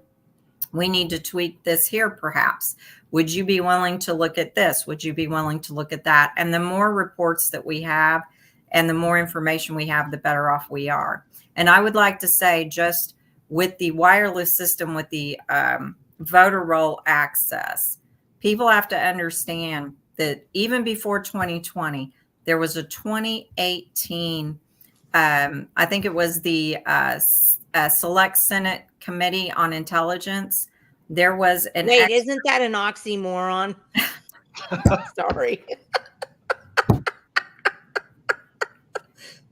We need to tweak this here, perhaps. Would you be willing to look at this? Would you be willing to look at that? And the more reports that we have and the more information we have, the better off we are. And I would like to say, just with the wireless system, with the voter roll access, people have to understand that even before 2020, there was a 2018, I think it was the Select Senate Committee on Intelligence. There was an Wait, isn't that an oxymoron? Sorry.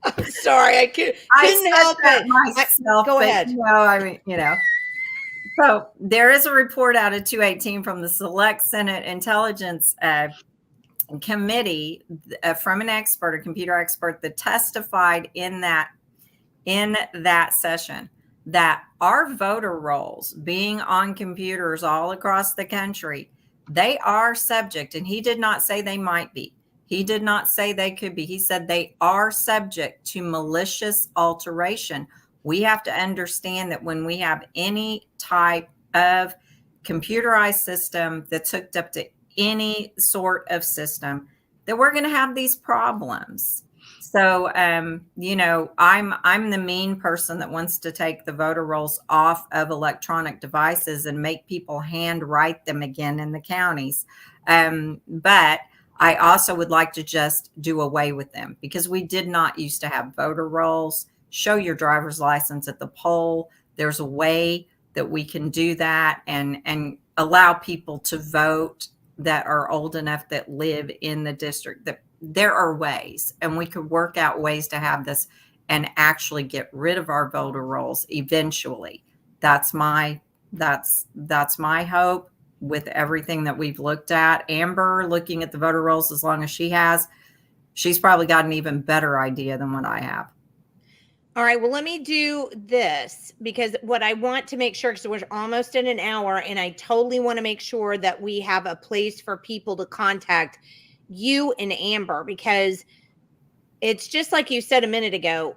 I'm sorry. I couldn't help it. Myself, go ahead. So there is a report out of 2018 from the Select Senate Intelligence Committee from an expert, a computer expert, that testified in that session that our voter rolls being on computers all across the country, they are subject, and he did not say they might be. He did not say they could be. He said they are subject to malicious alteration. We have to understand that when we have any type of computerized system that's hooked up to any sort of system, that we're going to have these problems. So, I'm the mean person that wants to take the voter rolls off of electronic devices and make people hand write them again in the counties. But I also would like to just do away with them, because we did not used to have voter rolls. Show your driver's license at the poll. There's a way that we can do that and allow people to vote that are old enough, that live in the district. That there are ways, and we could work out ways to have this and actually get rid of our voter rolls eventually. That's my hope with everything that we've looked at. Amber, looking at the voter rolls as long as she has, she's probably got an even better idea than what I have. All right, well, let me do this, because what I want to make sure, because we're almost in an hour, and I totally want to make sure that we have a place for people to contact you and Amber, because it's just like you said a minute ago,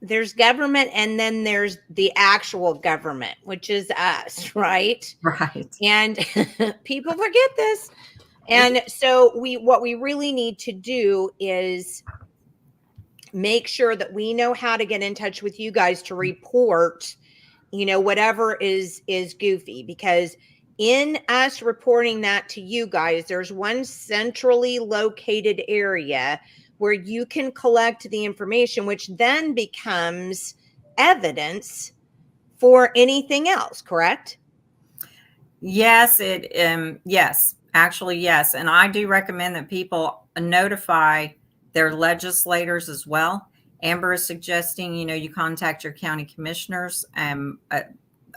there's government and then there's the actual government, which is us, right? Right. And people forget this. And so what we really need to do is make sure that we know how to get in touch with you guys to report, whatever is goofy, because in us reporting that to you guys, there's one centrally located area where you can collect the information, which then becomes evidence for anything else, correct? Yes, yes, actually, yes. And I do recommend that people notify their legislators as well. Amber is suggesting, you contact your county commissioners.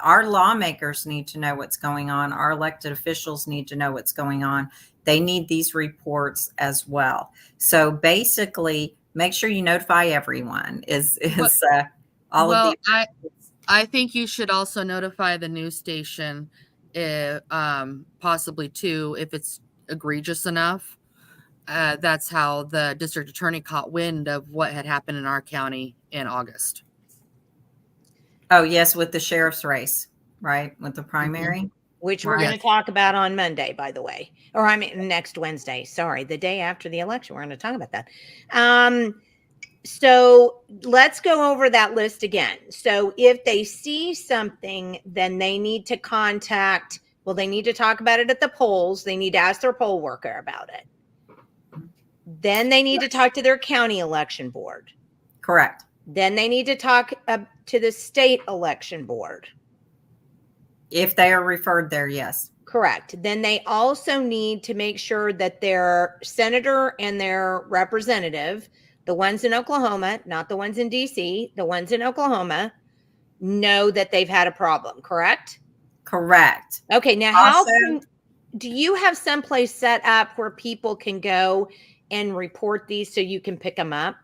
Our lawmakers need to know what's going on. Our elected officials need to know what's going on. They need these reports as well. So basically, make sure you notify everyone. I think you should also notify the news station, possibly too, if it's egregious enough. That's how the district attorney caught wind of what had happened in our county in August. Oh, yes, with the sheriff's race, right? With the primary. Which we're going to talk about on Monday, by the way. Or next Wednesday. Sorry, the day after the election. We're going to talk about that. So let's go over that list again. So if they see something, then they need to contact, they need to talk about it at the polls. They need to ask their poll worker about it. Then they need to talk to their county election board. Correct. Then they need to talk to the state election board. If they are referred there, yes. Correct. Then they also need to make sure that their senator and their representative, the ones in Oklahoma, not the ones in DC, the ones in Oklahoma, know that they've had a problem, correct? Correct. Okay, now do you have someplace set up where people can go and report these so you can pick them up?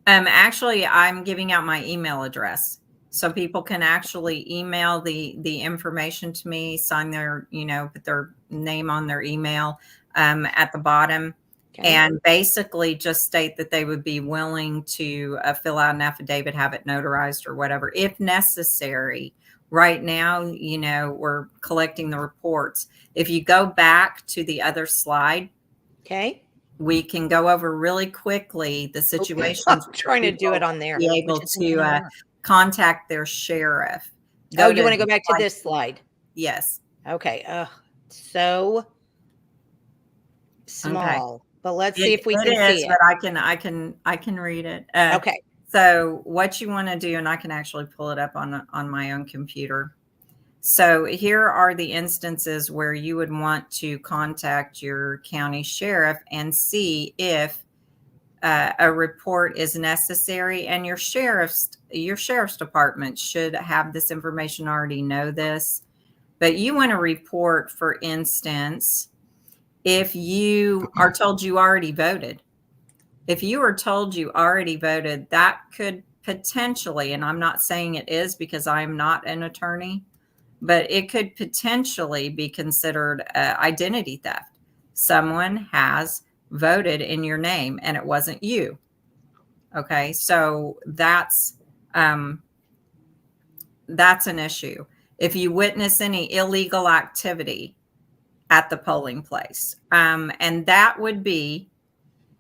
Actually, I'm giving out my email address. So people can actually email the information to me, sign their, put their name on their email at the bottom. Okay. And basically just state that they would be willing to fill out an affidavit, have it notarized or whatever, if necessary. Right now, we're collecting the reports. If you go back to the other slide, okay, we can go over really quickly the situations. I'm trying to do it on there. Be able to contact their sheriff. You want to go back to this slide? Yes. Okay. So small, okay. But let's see if we can see it. But I can read it. Okay. So what you want to do, and I can actually pull it up on my own computer. So here are the instances where you would want to contact your county sheriff and see if a report is necessary, and your sheriff's department should have this information, already know this. But you want to report, for instance, if you are told you already voted. If you are told you already voted, that could potentially, and I'm not saying it is because I'm not an attorney, but it could potentially be considered identity theft. Someone has voted in your name and it wasn't you. Okay, so that's an issue. If you witness any illegal activity at the polling place, and that would be,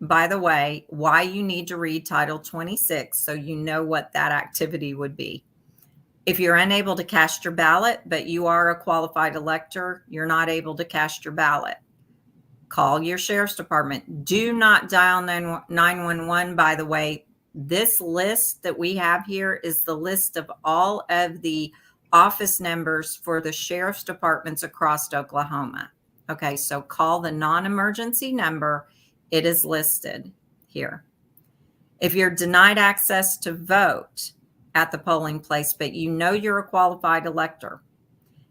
by the way, why you need to read Title 26 so you know what that activity would be. If you're unable to cast your ballot, but you are a qualified elector, you're not able to cast your ballot, call your sheriff's department. Do not dial 911. By the way, this list that we have here is the list of all of the office numbers for the sheriff's departments across Oklahoma. Okay, so call the non-emergency number. It is listed here. If you're denied access to vote at the polling place, but you know you're a qualified elector,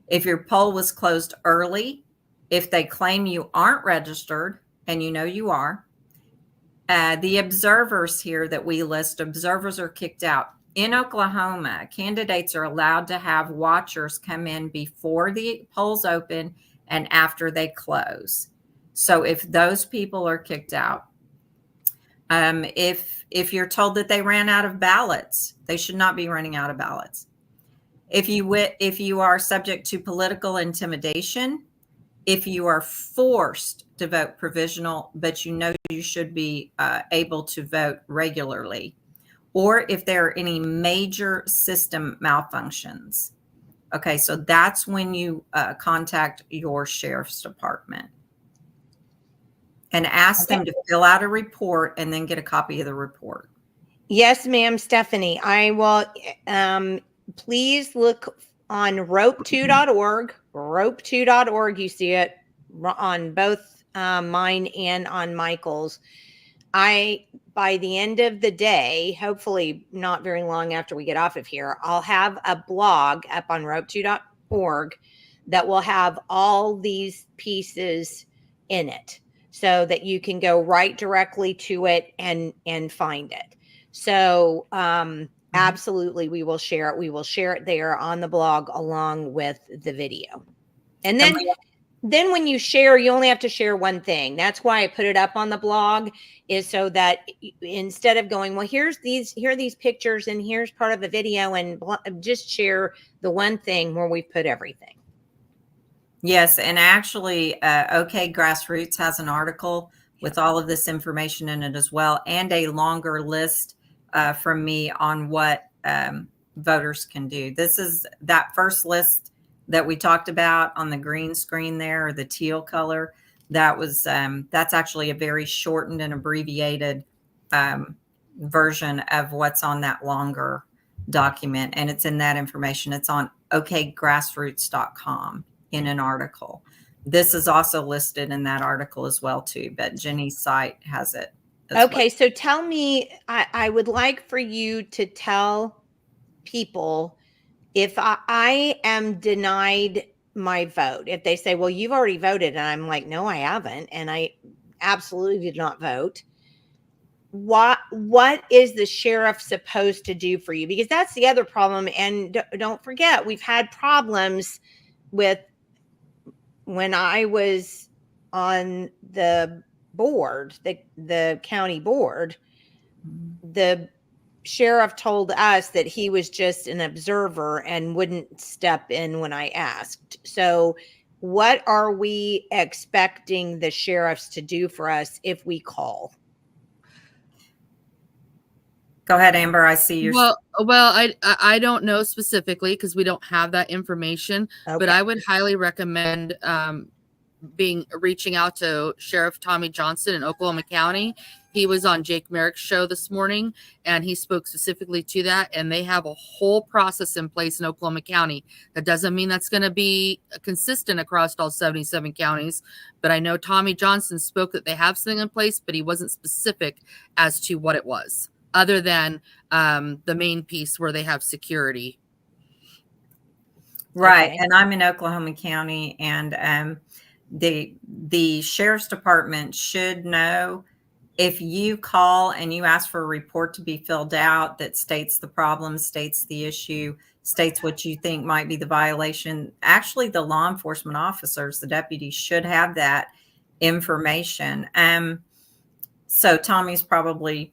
if your poll was closed early, if they claim you aren't registered and you know you are, the observers here that we list, observers are kicked out. In Oklahoma, candidates are allowed to have watchers come in before the polls open and after they close. So if those people are kicked out, if you're told that they ran out of ballots, they should not be running out of ballots. If you are subject to political intimidation, if you are forced to vote provisional, but you know you should be able to vote regularly, or if there are any major system malfunctions. Okay, so that's when you contact your sheriff's department and ask them to fill out a report and then get a copy of the report. Yes, ma'am, Stephanie. I will. Please look on rope2.org. Rope2.org. You see it on both mine and on Michael's. By the end of the day, hopefully not very long after we get off of here, I'll have a blog up on rope2.org that will have all these pieces in it so that you can go right directly to it and find it. So absolutely, we will share it. We will share it there on the blog along with the video. And then when you share, you only have to share one thing. That's why I put it up on the blog, is so that instead of going, well, here are these pictures and here's part of the video, and just share the one thing where we put everything. Yes, and actually, OK Grassroots has an article with all of this information in it as well, and a longer list from me on what voters can do. This is that first list that we talked about on the green screen there, or the teal color. That was that's actually a very shortened and abbreviated version of what's on that longer document, and it's in that information. It's on okgrassroots.com in an article. This is also listed in that article as well too, but Jenni's site has it as Okay, well. so tell me, I would like for you to tell people if I am denied my vote, if they say, well, you've already voted, and I'm like, no, I haven't, and I absolutely did not vote. What is the sheriff supposed to do for you? Because that's the other problem. And don't forget, we've had problems with when I was on the board, the county board, the sheriff told us that he was just an observer and wouldn't step in when I asked. So what are we expecting the sheriffs to do for us if we call? Go ahead, Amber. I see your. Well, I don't know specifically because we don't have that information, but Okay. I would highly recommend reaching out to Sheriff Tommy Johnson in Oklahoma County. He was on Jake Merrick's show this morning, and he spoke specifically to that. And they have a whole process in place in Oklahoma County. That doesn't mean that's going to be consistent across all 77 counties, but I know Tommy Johnson spoke that they have something in place, but he wasn't specific as to what it was, other than the main piece where they have security. Right. Okay. And I'm in Oklahoma County, and the sheriff's department should know if you call and you ask for a report to be filled out that states the problem, states the issue, states what you think might be the violation. Actually, the law enforcement officers, the deputies, should have that information. So Tommy's probably,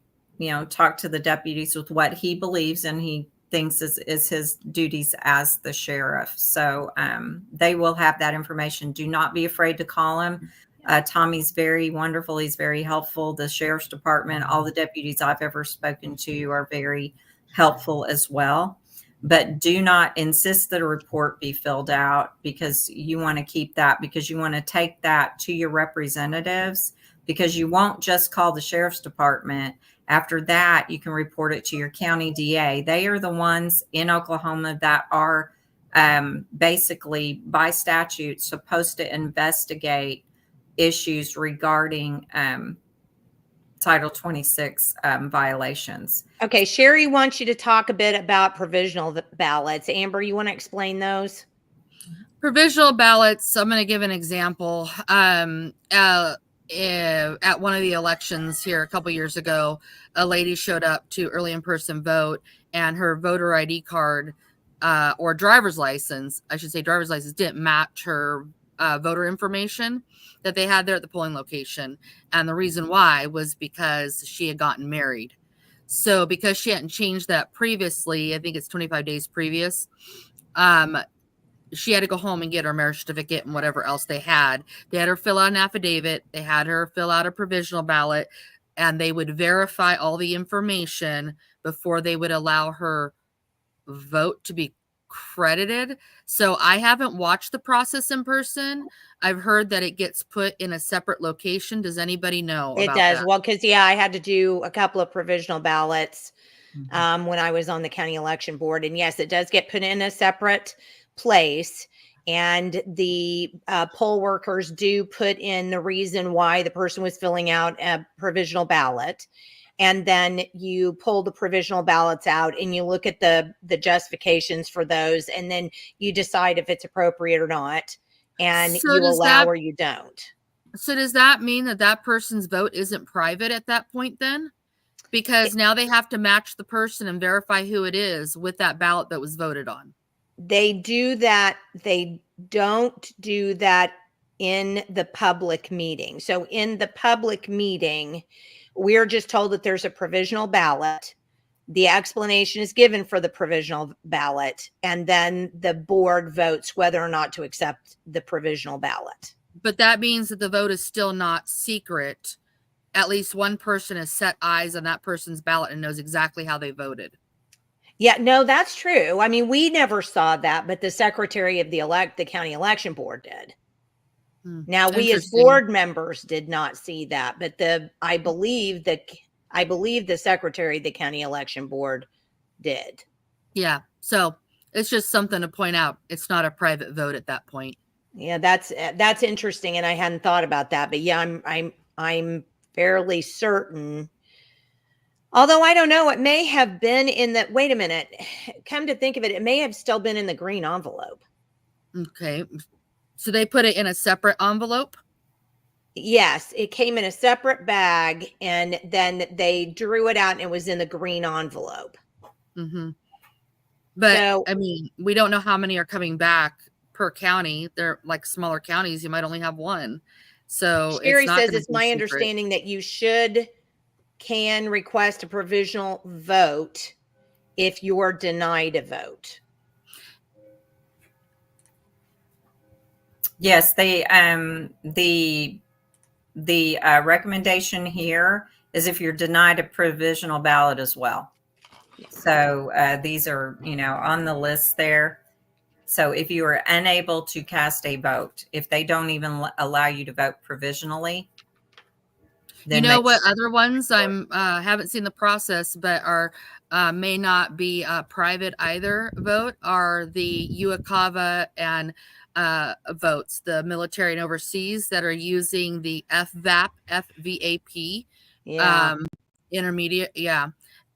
talked to the deputies with what he believes and he thinks is his duties as the sheriff. So they will have that information. Do not be afraid to call him. Tommy's very wonderful. He's very helpful. The sheriff's department, all the deputies I've ever spoken to are very helpful as well. But do not insist that a report be filled out, because you want to keep that, because you want to take that to your representatives, because you won't just call the sheriff's department. After that, you can report it to your county DA. They are the ones in Oklahoma that are basically by statute supposed to investigate issues regarding Title 26 violations. Okay, Sherry wants you to talk a bit about provisional ballots. Amber, you want to explain those? Provisional ballots, I'm going to give an example. At one of the elections here a couple years ago, a lady showed up to early in-person vote, and her voter ID card or driver's license, I should say driver's license, didn't match her voter information that they had there at the polling location. And the reason why was because she had gotten married. So because she hadn't changed that previously, I think it's 25 days previous, she had to go home and get her marriage certificate and whatever else they had. They had her fill out an affidavit. They had her fill out a provisional ballot, and they would verify all the information before they would allow her vote to be credited. So I haven't watched the process in person. I've heard that it gets put in a separate location. Does anybody know It about does. that? Well, because I had to do a couple of provisional ballots when I was on the county election board. And yes, it does get put in a separate place. And the poll workers do put in the reason why the person was filling out a provisional ballot. And then you pull the provisional ballots out and you look at the justifications for those. And then you decide if it's appropriate or not. And So you does allow that- or you don't. So does that mean that that person's vote isn't private at that point then? Because now they have to match the person and verify who it is with that ballot that was voted on. They do that. They don't do that in the public meeting. So in the public meeting, we're just told that there's a provisional ballot. The explanation is given for the provisional ballot, and then the board votes whether or not to accept the provisional ballot. But that means that the vote is still not secret. At least one person has set eyes on that person's ballot and knows exactly how they voted. Yeah, no, that's true. I mean, we never saw that, but the secretary of the county election board did. Now, we as Interesting. board members did not see that, but I believe the secretary of the county election board did. Yeah. So it's just something to point out. It's not a private vote at that point. Yeah, that's interesting, and I hadn't thought about that. But yeah, I'm fairly certain. Although I don't know, it may have been in the. Wait a minute. Come to think of it, it may have still been in the green envelope. Okay. So they put it in a separate envelope? Yes, it came in a separate bag, and then they drew it out, and it was in the green envelope. Mm-hmm. But So, I mean, we don't know how many are coming back per county. They're like smaller counties. You might only have one. So Sherry it's not says gonna it's be my secret. understanding that you can request a provisional vote if you're denied a vote. Yes, the recommendation here is if you're denied a provisional ballot as well. So these are, on the list there. So if you are unable to cast a vote, if they don't even allow you to vote provisionally, You know what other ones haven't seen the process, but are may not be private either vote are the UACAVA and votes, the military and overseas that are using the FVAP Yeah. intermediate. Yeah.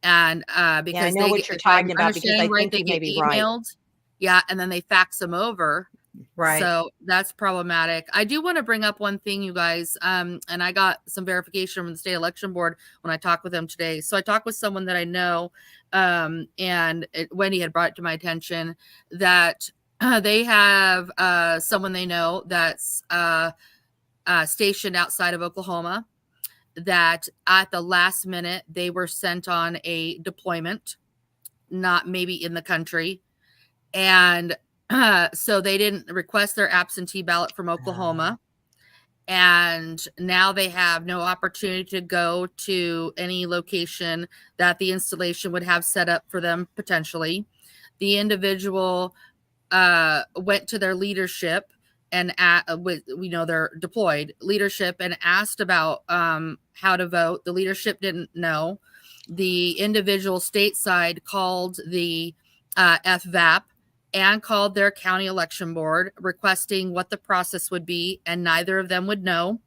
And because I know what you're talking about, because I think you may be right. emailed. Yeah. And then they fax them over. Right. So that's problematic. I do want to bring up one thing, you guys. And I got some verification from the state election board when I talked with them today. So I talked with someone that I know, and Wendi had brought it to my attention that they have someone they know that's stationed outside of Oklahoma, that at the last minute they were sent on a deployment, not maybe in the country. And so they didn't request their absentee ballot from Oklahoma. And now they have no opportunity to go to any location that the installation would have set up for them potentially. The individual went to their leadership and they're deployed leadership and asked about how to vote. The leadership didn't know. The individual stateside called the FVAP and called their county election board requesting what the process would be, and neither of them would know.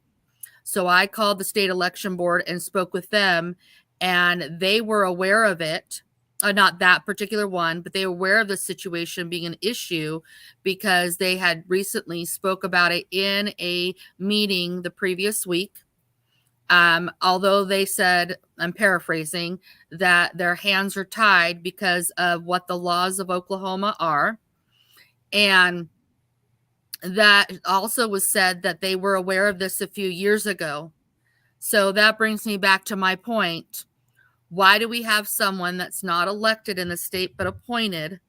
So I called the state election board and spoke with them, and they were aware of it. Not that particular one, but they were aware of the situation being an issue because they had recently spoke about it in a meeting the previous week. Although they said, I'm paraphrasing, that their hands are tied because of what the laws of Oklahoma are. And that also was said that they were aware of this a few years ago. So that brings me back to my point. Why do we have someone that's not elected in the state but appointed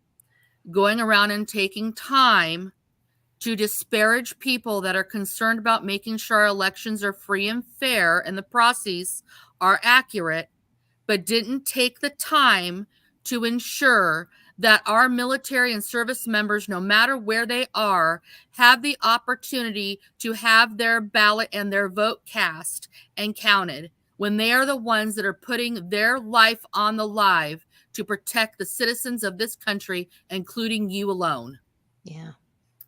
going around and taking time to disparage people that are concerned about making sure our elections are free and fair and the processes are accurate, but didn't take the time to ensure that our military and service members, no matter where they are, have the opportunity to have their ballot and their vote cast and counted when they are the ones that are putting their life on the line to protect the citizens of this country, including you alone. Yeah.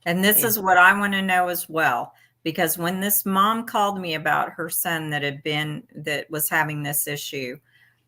And this is what I want to know as well, because when this mom called me about her son that was having this issue,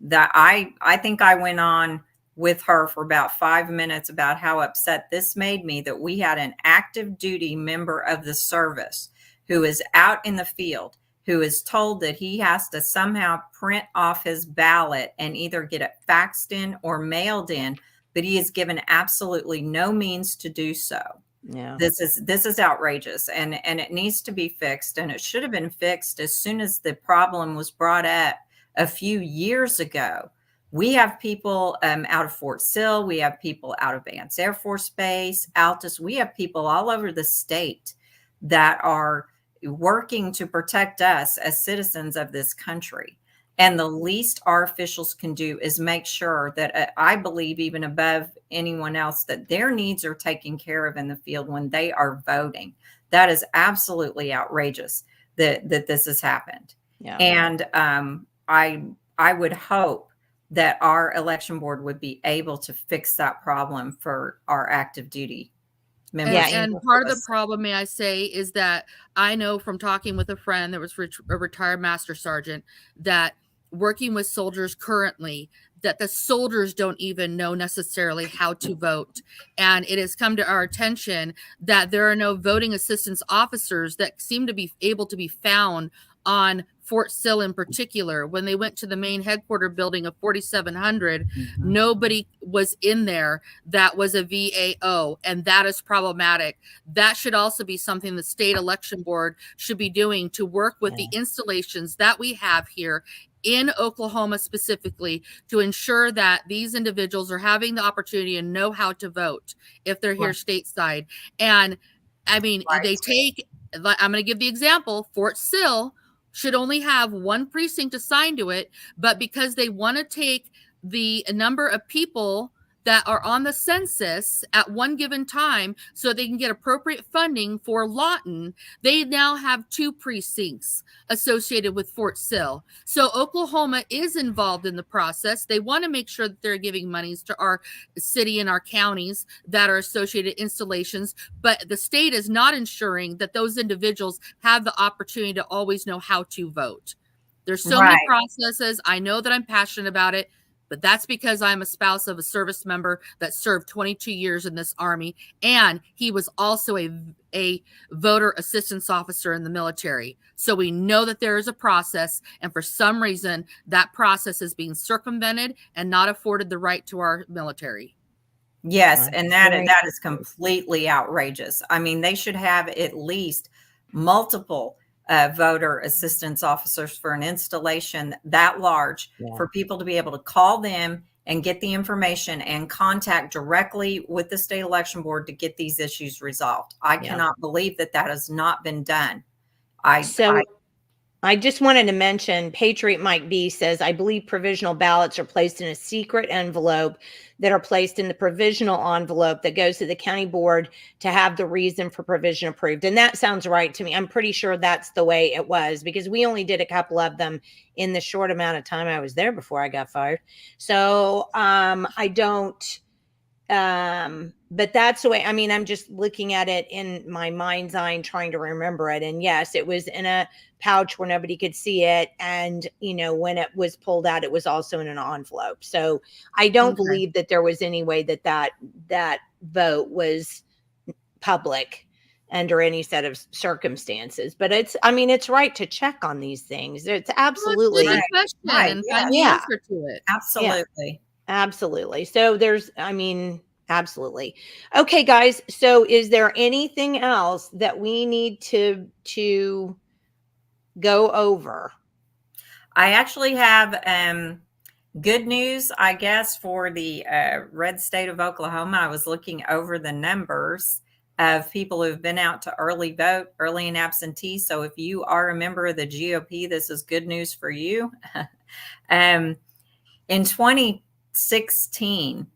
that I think I went on with her for about 5 minutes about how upset this made me that we had an active duty member of the service who is out in the field, who is told that he has to somehow print off his ballot and either get it faxed in or mailed in, but he is given absolutely no means to do so. Yeah. This is outrageous, and it needs to be fixed, and it should have been fixed as soon as the problem was brought up a few years ago. We have people out of Fort Sill. We have people out of Vance Air Force Base, Altus. We have people all over the state that are working to protect us as citizens of this country. And the least our officials can do is make sure that I believe even above anyone else that their needs are taken care of in the field when they are voting. That is absolutely outrageous that this has happened. Yeah. And I would hope that our election board would be able to fix that problem for our active duty members. Yeah, And part of the problem, may I say, is that I know from talking with a friend that was a retired master sergeant that working with soldiers currently, that the soldiers don't even know necessarily how to vote. And it has come to our attention that there are no voting assistance officers that seem to be able to be found on Fort Sill in particular. When they went to the main headquarters building of 4700, nobody was in there that was a VAO, and that is problematic. That should also be something the state election board should be doing to work with the installations that we have here in Oklahoma specifically to ensure that these individuals are having the opportunity and know how to vote if they're here stateside. And I mean, they take, I'm going to give the example, Fort Sill should only have one precinct assigned to it, but because they want to take the number of people that are on the census at one given time so they can get appropriate funding for Lawton, they now have 2 precincts associated with Fort Sill. So Oklahoma is involved in the process. They want to make sure that they're giving monies to our city and our counties that are associated installations, but the state is not ensuring that those individuals have the opportunity to always know how to vote. There's so many processes. I know that I'm passionate about it, but that's because I'm a spouse of a service member that served 22 years in this Army. And he was also a voter assistance officer in the military. So we know that there is a process. And for some reason, that process is being circumvented and not afforded the right to our military. Yes. And that is completely outrageous. I mean, they should have at least multiple voter assistance officers for an installation that large for people to be able to call them and get the information and contact directly with the state election board to get these issues resolved. I cannot believe that has not been done. I just wanted to mention Patriot Mike B says, I believe provisional ballots are placed in a secret envelope that are placed in the provisional envelope that goes to the county board to have the reason for provision approved. And that sounds right to me. I'm pretty sure that's the way it was because we only did a couple of them in the short amount of time I was there before I got fired. So I don't, but that's the way, I mean, I'm just looking at it in my mind's eye and trying to remember it. And yes, it was in a pouch where nobody could see it. And, you know, when it was pulled out, it was also in an envelope. So I don't believe that there was any way that vote was public under any set of circumstances. But it's, I mean, it's right to check on these things. It's absolutely and find the answer to it. Absolutely. Absolutely. So there's, I mean, absolutely. Okay, guys. So is there anything else that we need to go over? I actually have good news, I guess, for the red state of Oklahoma. I was looking over the numbers of people who've been out to early vote, early and absentee. So if you are a member of the GOP, this is good news for you. In 2016,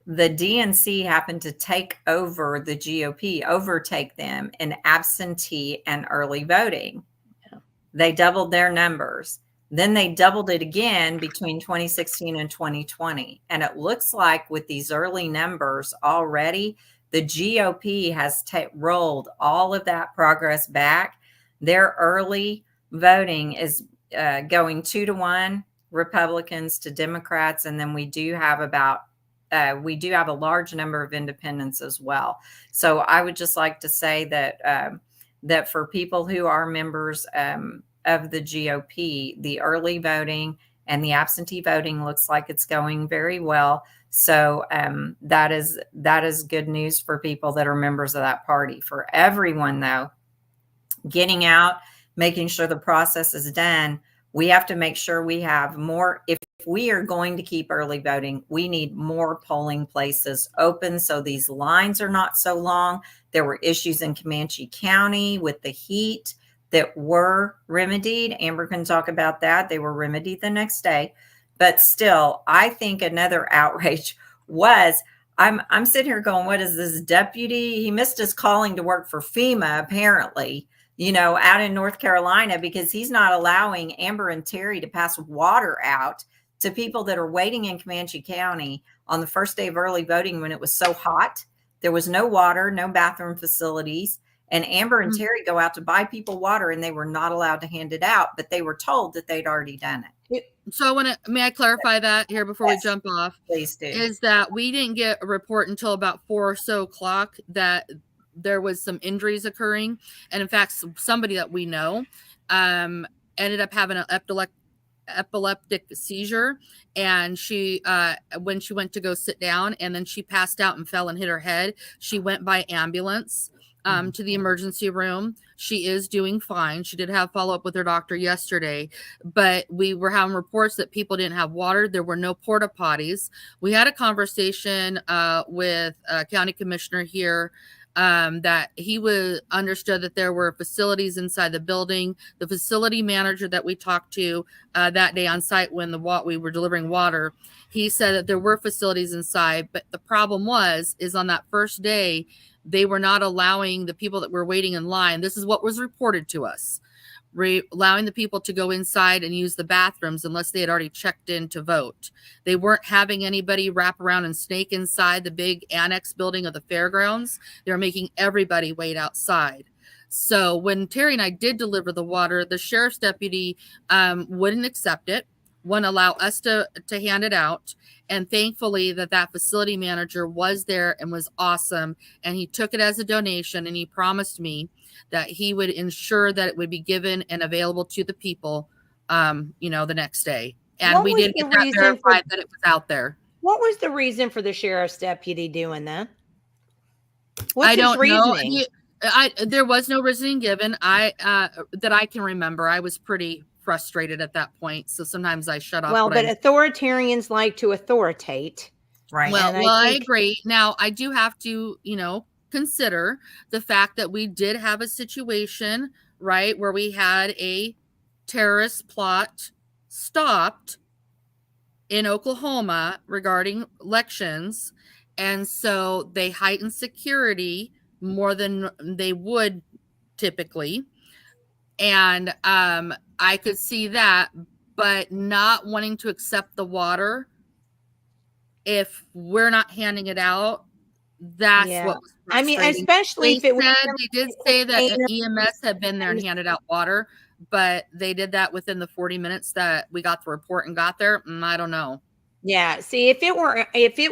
the DNC happened to take over the GOP, overtake them in absentee and early voting. Yeah. They doubled their numbers. Then they doubled it again between 2016 and 2020. And it looks like with these early numbers already, the GOP has rolled all of that progress back. Their early voting is going 2-1 Republicans to Democrats. And then we do have a large number of independents as well. So I would just like to say that that for people who are members of the GOP, the early voting and the absentee voting looks like it's going very well. So that is good news for people that are members of that party. For everyone, though, getting out, making sure the process is done, we have to make sure we have more. If we are going to keep early voting, we need more polling places open so these lines are not so long. There were issues in Comanche County with the heat that were remedied. Amber can talk about that. They were remedied the next day. But still, I think another outrage was I'm sitting here going, what is this deputy? He missed his calling to work for FEMA, apparently, out in North Carolina, because he's not allowing Amber and Terry to pass water out to people that are waiting in Comanche County on the first day of early voting when it was so hot. There was no water, no bathroom facilities. And Amber and Terry go out to buy people water, and they were not allowed to hand it out, but they were told that they'd already done it. So may I clarify that here before we jump off? Please do. Is that we didn't get a report until about 4 or so o'clock that there was some injuries occurring. And in fact, somebody that we know ended up having an epileptic seizure, and she when she went to go sit down, and then she passed out and fell and hit her head. She went by ambulance to the emergency room. She is doing fine. She did have follow-up with her doctor yesterday, but we were having reports that people didn't have water. There were no porta potties. We had a conversation with a county commissioner here that he understood that there were facilities inside the building. The facility manager that we talked to that day on site when we were delivering water, he said that there were facilities inside, but the problem is on that first day, they were not allowing the people that were waiting in line. This is what was reported to us. Allowing the people to go inside and use the bathrooms unless they had already checked in to vote. They weren't having anybody wrap around and snake inside the big annex building of the fairgrounds. They were making everybody wait outside. So when Terry and I did deliver the water, the sheriff's deputy wouldn't accept it, wouldn't allow us to hand it out. And thankfully that facility manager was there and was awesome. And he took it as a donation, and he promised me that he would ensure that it would be given and available to the people, the next day. And we did get that verified that it was out there. What was the reason for the sheriff's deputy doing that? I don't know. There was no reasoning given. That I can remember. I was pretty frustrated at that point, so sometimes I shut off. Well, but authoritarians like to authoritate, right? Well, I agree. Now, I do have to, consider the fact that we did have a situation, right, where we had a terrorist plot stopped in Oklahoma regarding elections, and so they heightened security more than they would typically. And I could see that, but not wanting to accept the water if we're not handing it out. That's what was frustrating. I mean, especially they did say that EMS had been there and handed out water, but they did that within the 40 minutes that we got the report and got there. I don't know. Yeah. See, if it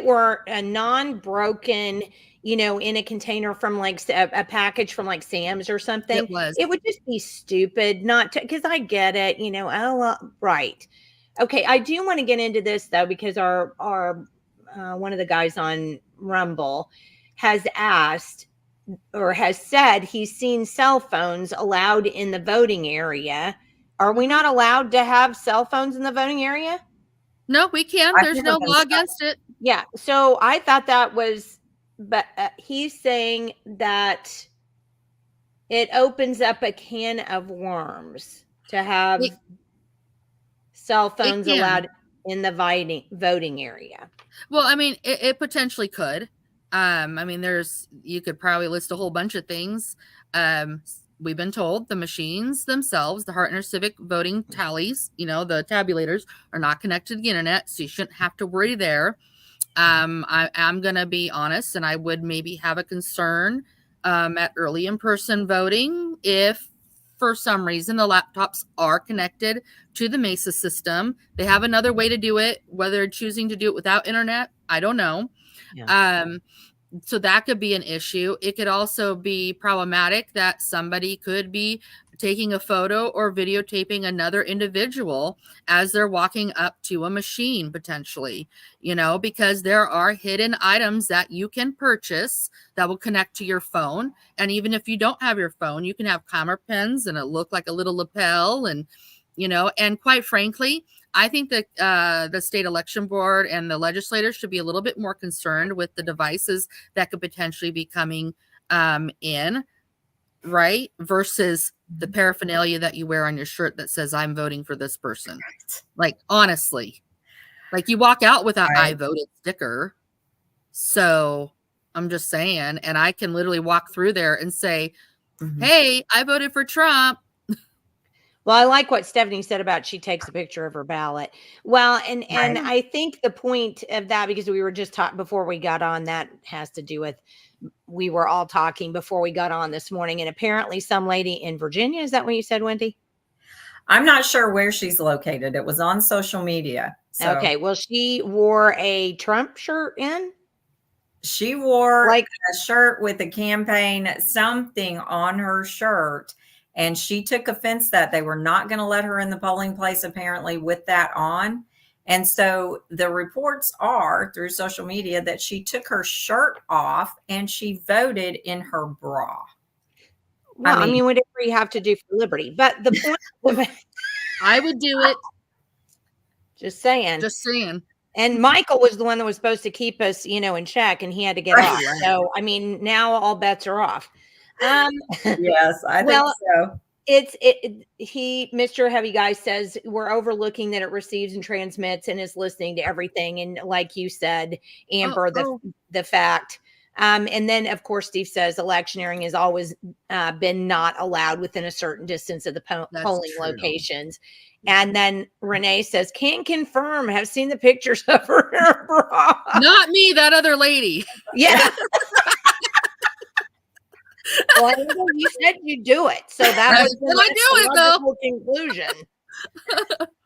were a non-broken, in a container from like a package from like Sam's or something, it would just be stupid not to, because I get it, right. Okay. I do want to get into this though, because our one of the guys on Rumble has asked or has said he's seen cell phones allowed in the voting area. Are we not allowed to have cell phones in the voting area? No, we can. There's no law against it. Yeah. So I thought that was, but he's saying that it opens up a can of worms to have cell phones allowed in the voting area. Well, I mean, it potentially could. I mean, you could probably list a whole bunch of things. We've been told the machines themselves, the Hartner Civic voting tallies, the tabulators are not connected to the internet, so you shouldn't have to worry there. I'm going to be honest, and I would maybe have a concern at early in-person voting if for some reason the laptops are connected to the Mesa system. They have another way to do it, whether choosing to do it without internet, I don't know. Yeah. So that could be an issue. It could also be problematic that somebody could be taking a photo or videotaping another individual as they're walking up to a machine potentially, because there are hidden items that you can purchase that will connect to your phone. And even if you don't have your phone, you can have camera pens and it look like a little lapel and, and quite frankly, I think that the state election board and the legislators should be a little bit more concerned with the devices that could potentially be coming in. right? Versus the paraphernalia that you wear on your shirt that says I'm voting for this person. Like, honestly, like you walk out with a I voted sticker. So I'm just saying, and I can literally walk through there and say, hey, I voted for Trump. Well, I like what Stephanie said about she takes a picture of her ballot. Well, and I think the point of that, because we were just talking before we got on, that has to do with, we were all talking before we got on this morning, and apparently some lady in Virginia, is that what you said, Wendi? I'm not sure where she's located. It was on social media. So. Okay, well, she wore a Trump shirt in? She wore like a shirt with a campaign, something on her shirt. And she took offense that they were not going to let her in the polling place, apparently, with that on. And so the reports are through social media that she took her shirt off and she voted in her bra. Well, I mean, whatever you have to do for liberty. But the point, I would do it. Just saying. Just saying. And Michael was the one that was supposed to keep us, in check, and he had to get off. So, I mean, now all bets are off. Yes, I think so. Mr. Heavy Guy says we're overlooking that it receives and transmits and is listening to everything. And like you said, Amber, the fact. And then, of course, Steve says electioneering has always been not allowed within a certain distance of the polling locations. And then Renee says, can confirm, have seen the pictures of her bra. Not me, that other lady. Yeah. Well, you said you do it. So that was the conclusion.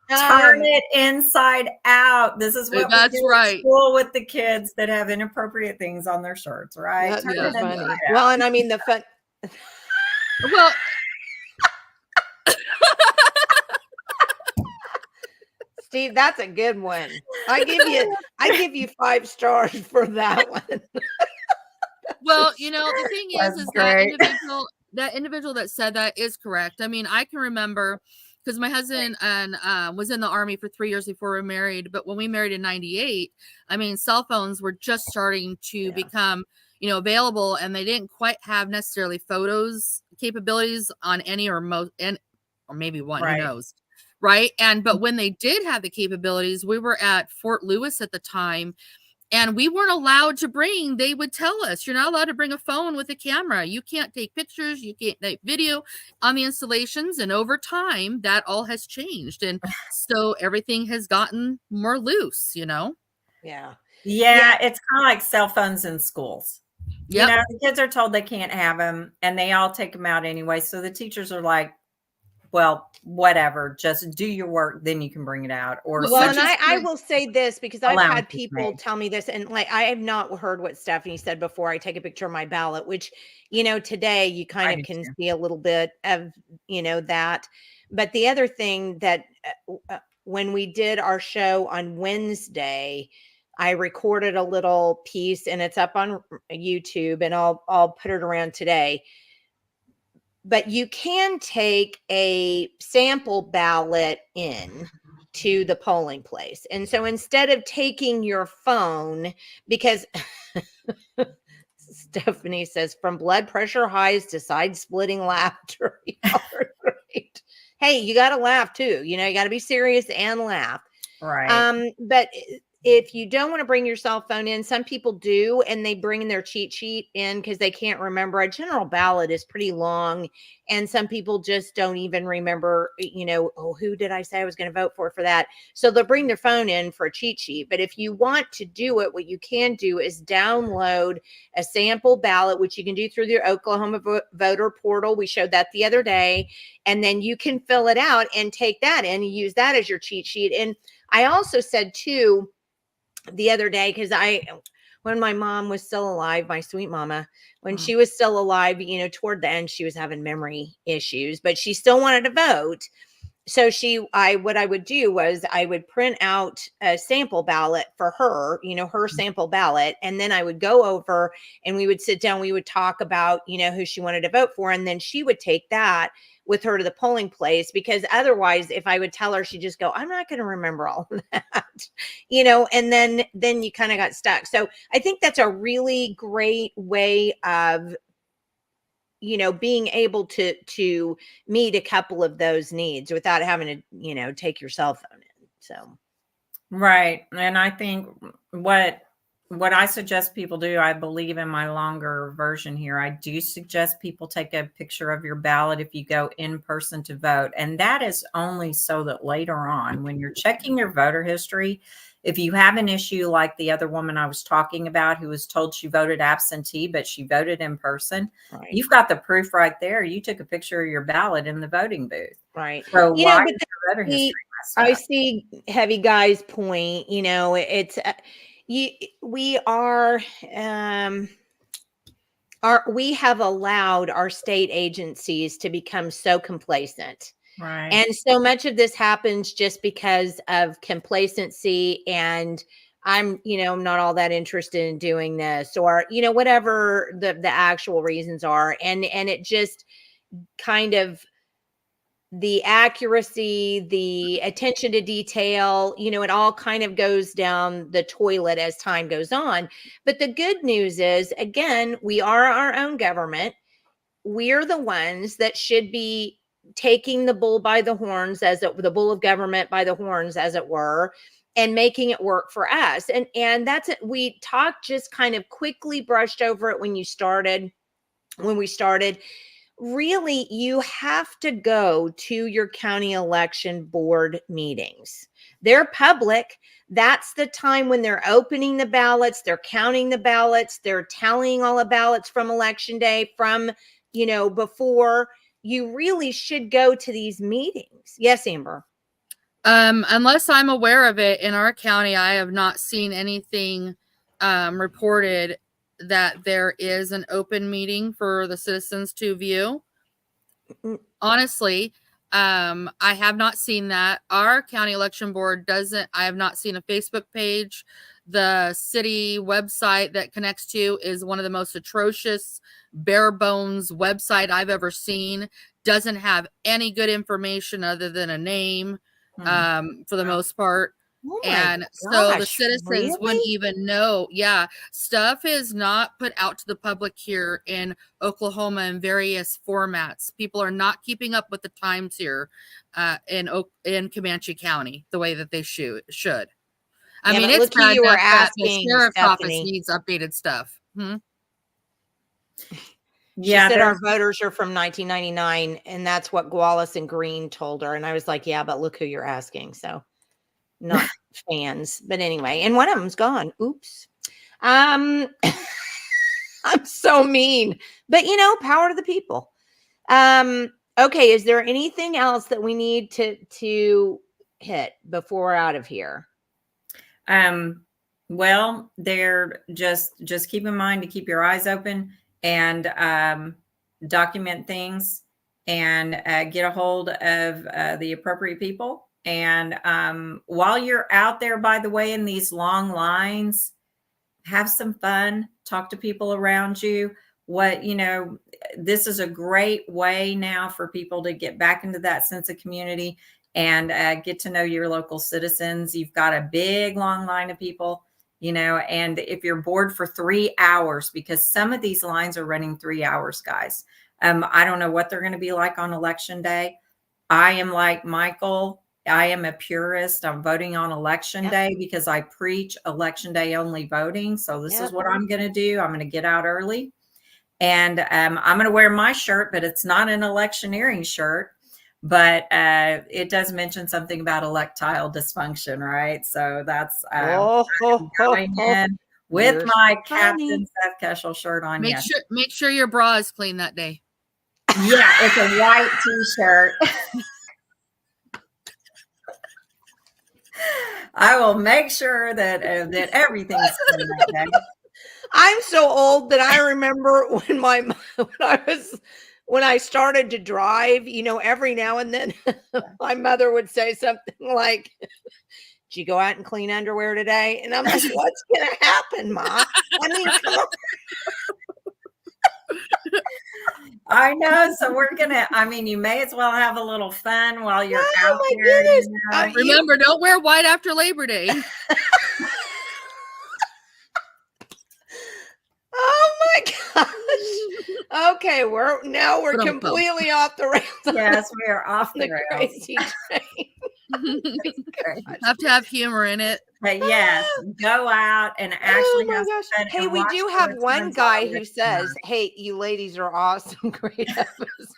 Turn it inside out. This is what that's we do right. at school with the kids that have inappropriate things on their shirts, right? That's funny. Well, and I mean the fun. Well, Steve, that's a good one. I give you 5 stars for that one. Well, the thing is that individual that said that is correct. I mean, I can remember because my husband was in the Army for 3 years before we married. But when we married in '98, I mean, cell phones were just starting to become, available, and they didn't quite have necessarily photos capabilities on any or most, or maybe one, who knows. Right. But when they did have the capabilities, we were at Fort Lewis at the time, and we weren't allowed to bring, they would tell us, you're not allowed to bring a phone with a camera. You can't take pictures. You can't take video on the installations. And over time, that all has changed. And so everything has gotten more loose, Yeah. Yeah. It's kind of like cell phones in schools. Yep. The kids are told they can't have them and they all take them out anyway. So the teachers are like, well, whatever, just do your work, then you can bring it out. Or well, and I will say this because I've had people tell me this, and like I have not heard what Stephanie said before. I take a picture of my ballot, which today you kind of can see a little bit of that. But the other thing that when we did our show on Wednesday, I recorded a little piece, and it's up on YouTube, and I'll put it around today. But you can take a sample ballot in to the polling place. And so instead of taking your phone, because Stephanie says from blood pressure highs to side splitting laughter. Great. Hey, you got to laugh too. You got to be serious and laugh. Right. But if you don't want to bring your cell phone in, some people do, and they bring their cheat sheet in because they can't remember. A general ballot is pretty long, and some people just don't even remember, who did I say I was going to vote for that? So they'll bring their phone in for a cheat sheet. But if you want to do it, what you can do is download a sample ballot, which you can do through the Oklahoma voter portal. We showed that the other day, and then you can fill it out and take that in and use that as your cheat sheet. And I also said too, the other day, because when my mom was still alive, my sweet mama, when she was still alive, toward the end, she was having memory issues, but she still wanted to vote. So what I would do was I would print out a sample ballot for her, her sample ballot. And then I would go over and we would sit down, we would talk about, who she wanted to vote for. And then she would take that with her to the polling place, because otherwise, if I would tell her, she'd just go, I'm not going to remember all of that, and then you kind of got stuck. So I think that's a really great way of being able to meet a couple of those needs without having to, take your cell phone in. So. Right. And I think what I suggest people do, I believe in my longer version here, I do suggest people take a picture of your ballot if you go in person to vote. And that is only so that later on, when you're checking your voter history, if you have an issue like the other woman I was talking about who was told she voted absentee, but she voted in person, right. You've got the proof right there. You took a picture of your ballot in the voting booth. Right. So why is your voter history messed up? I see Heavy Guy's point. It's we have allowed our state agencies to become so complacent. Right. And so much of this happens just because of complacency, and I'm not all that interested in doing this, or whatever the actual reasons are, and it just kind of, the accuracy, the attention to detail, it all kind of goes down the toilet as time goes on. But the good news is, again, we are our own government. We're the ones that should be taking the bull by the horns, the bull of government by the horns, as it were, and making it work for us. And that's it. We talked, just kind of quickly brushed over it when we started. Really, you have to go to your county election board meetings. They're public. That's the time when they're opening the ballots, they're counting the ballots, they're tallying all the ballots from election day, from, before. You really should go to these meetings. Yes, Amber. Unless I'm aware of it in our county, I have not seen anything reported that there is an open meeting for the citizens to view. Honestly, I have not seen that. Our county election board doesn't. I have not seen a Facebook page. The city website that connects to is one of the most atrocious, bare bones website I've ever seen. Doesn't have any good information other than a name, for the most part. Oh and my so the gosh, citizens really? wouldn't even know. Yeah, stuff is not put out to the public here in Oklahoma in various formats. People are not keeping up with the times here in Comanche County the way that they should. I mean, it's look who bad you were enough that the asking, sheriff's office Stephanie. needs updated stuff. She said our voters are from 1999, and that's what Wallace and Green told her. And I was like, yeah, but look who you're asking. So not fans. But anyway, and one of them's gone. Oops. I'm so mean. But power to the people. Okay, is there anything else that we need to hit before we're out of here? Well, they're just keep in mind to keep your eyes open and document things, and get a hold of the appropriate people. And while you're out there, by the way, in these long lines, have some fun, talk to people around you. This is a great way now for people to get back into that sense of community and get to know your local citizens. You've got a big, long line of people, and if you're bored for 3 hours, because some of these lines are running 3 hours, guys. I don't know what they're going to be like on election day. I am like Michael. I am a purist. I'm voting on election day because I preach election day only voting. So this is what I'm going to do. I'm going to get out early, and I'm going to wear my shirt, but it's not an electioneering shirt. But it does mention something about electile dysfunction, right? So that's going in with my Captain Seth Keshel shirt on. Make sure your bra is clean that day. Yeah, it's a white t-shirt. I will make sure that everything's clean that day. I'm so old that I remember when I started to drive, every now and then my mother would say something like, "Did you go out and clean underwear today?" And I'm like, "What's going to happen, Ma?" I mean, come on. I know. So you may as well have a little fun while you're out my there. Goodness. Remember, don't wear white after Labor Day. Oh my gosh. Okay, we're Ba-dum-bum. completely off the rails. Yes, we are off the the rails. crazy train. Have to have humor in it. But yes, go out and actually Oh have my gosh. fun Hey, and we watch do the have one returns guy on who this says, summer. "Hey, you ladies are awesome. Great episodes."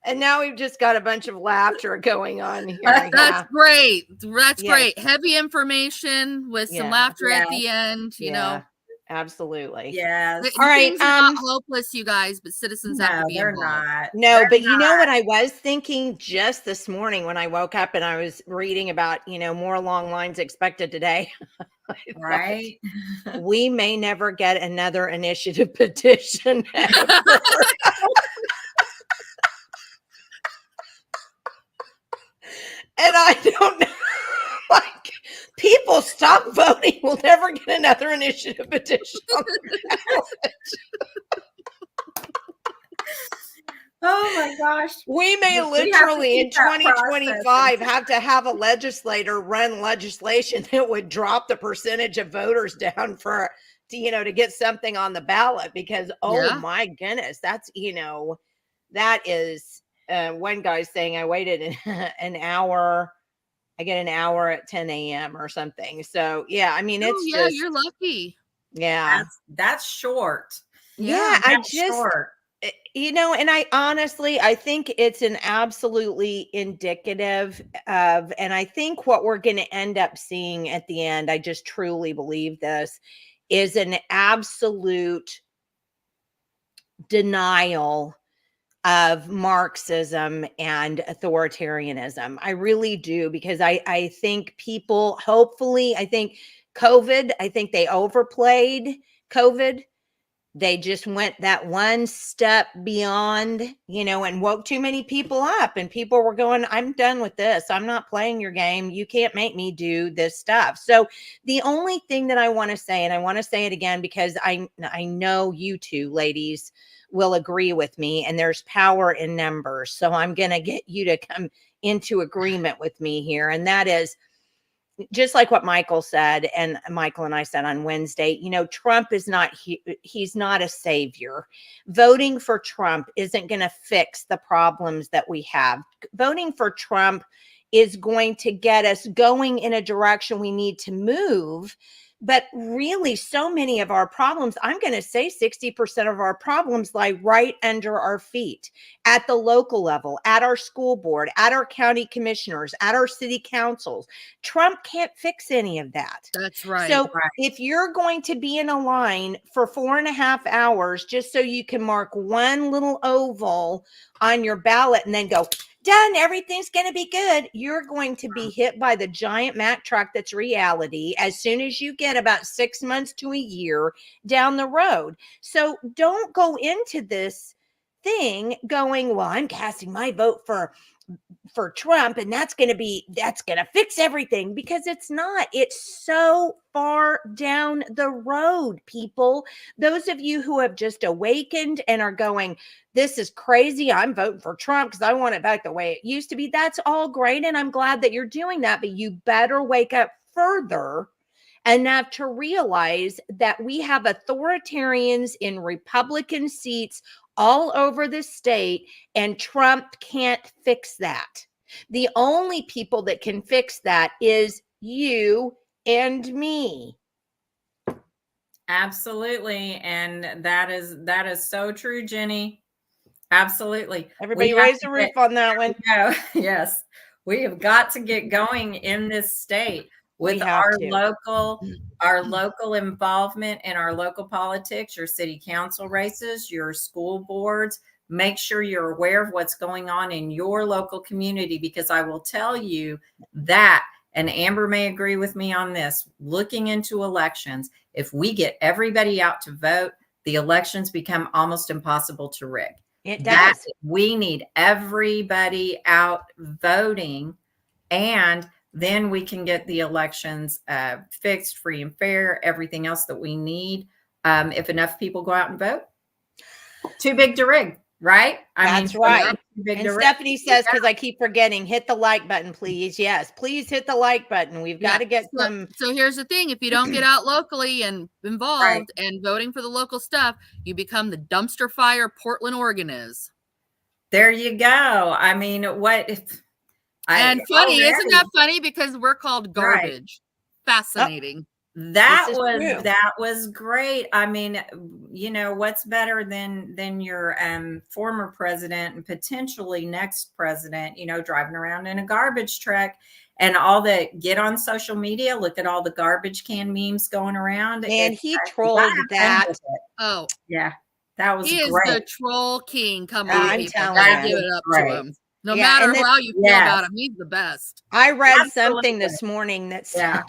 And now we've just got a bunch of laughter going on here. That's Yeah. great. That's Yes. great. Heavy information with some Yeah. laughter Yeah. at the end, you know. Absolutely. Yes. Th- All right, Things are not hopeless, you guys, but citizens have to No, be they're involved. not. No, They're but you know not. what I was thinking just this morning when I woke up and I was reading about, more long lines expected today. I thought, Right? we may never get another initiative petition ever. And I don't know. Like, people stop voting. We'll never get another initiative petition on the ballot. Oh my gosh. We may We have to literally in keep that 2025 have to have a legislator run legislation that would drop the percentage of voters down for, to get something on the ballot because, oh Yeah. my goodness, that's, that is, one guy's saying I waited an hour. I get an hour at 10 a.m. or something. So yeah, I mean, Oh, it's yeah, just, you're lucky. yeah. That's short. Yeah, I That's just, short. and I honestly, I think it's an absolutely indicative of, and I think what we're going to end up seeing at the end, I just truly believe this, is an absolute denial of Marxism and authoritarianism. I really do, because I think people, hopefully, I think they overplayed COVID. They just went that one step beyond, and woke too many people up, and people were going, I'm done with this. I'm not playing your game. You can't make me do this stuff. So the only thing that I want to say, and I want to say it again, because I know you two ladies will agree with me, and there's power in numbers. So I'm going to get you to come into agreement with me here. And that is, just like what Michael said, and Michael and I said on Wednesday, Trump is not, he's not a savior. Voting for Trump isn't going to fix the problems that we have. Voting for Trump is going to get us going in a direction we need to move. But really, so many of our problems, I'm going to say 60% of our problems lie right under our feet at the local level, at our school board, at our county commissioners, at our city councils. Trump can't fix any of that. That's right. So if you're going to be in a line for 4.5 hours just so you can mark one little oval on your ballot and then go, done, everything's going to be good, you're going to be hit by the giant Mack truck that's reality as soon as you get about 6 months to a year down the road. So don't go into this thing going, well, I'm casting my vote for Trump and that's going to fix everything, because it's not. It's so far down the road, people. Those of you who have just awakened and are going, this is crazy, I'm voting for Trump because I want it back the way it used to be. That's all great. And I'm glad that you're doing that, but you better wake up further enough to realize that we have authoritarians in Republican seats all over the state, and Trump can't fix that. The only people that can fix that is you and me. Absolutely. And that is so true, Jenny. Absolutely. Everybody raise the roof on that one. Yes. We have got to get going in this state with our local involvement in our local politics, your city council races, your school boards. Make sure you're aware of what's going on in your local community, because I will tell you that, and Amber may agree with me on this, looking into elections, if we get everybody out to vote, the elections become almost impossible to rig. It does. We need everybody out voting, and then we can get the elections fixed, free and fair, everything else that we need. If enough people go out and vote, too big to rig. right? That's so right. that's too big And to risk. Stephanie says, because I keep forgetting, hit the like button, please. Yes, please hit the like button. We've got to get some. So here's the thing: if you don't get out locally and involved and voting for the local stuff, you become the dumpster fire Portland, Oregon is. There you go. I mean, what if? And funny, isn't that funny? Because we're called garbage. Right. Fascinating. That was great. I mean, what's better than your former president and potentially next president, driving around in a garbage truck, and all the get on social media, look at all the garbage can memes going around. Man, he trolled that. Oh, yeah. That was He great. is the troll king. Come on, I'm people. telling Give it up great. to him. No matter how you feel about him, he's the best. I read something this morning that said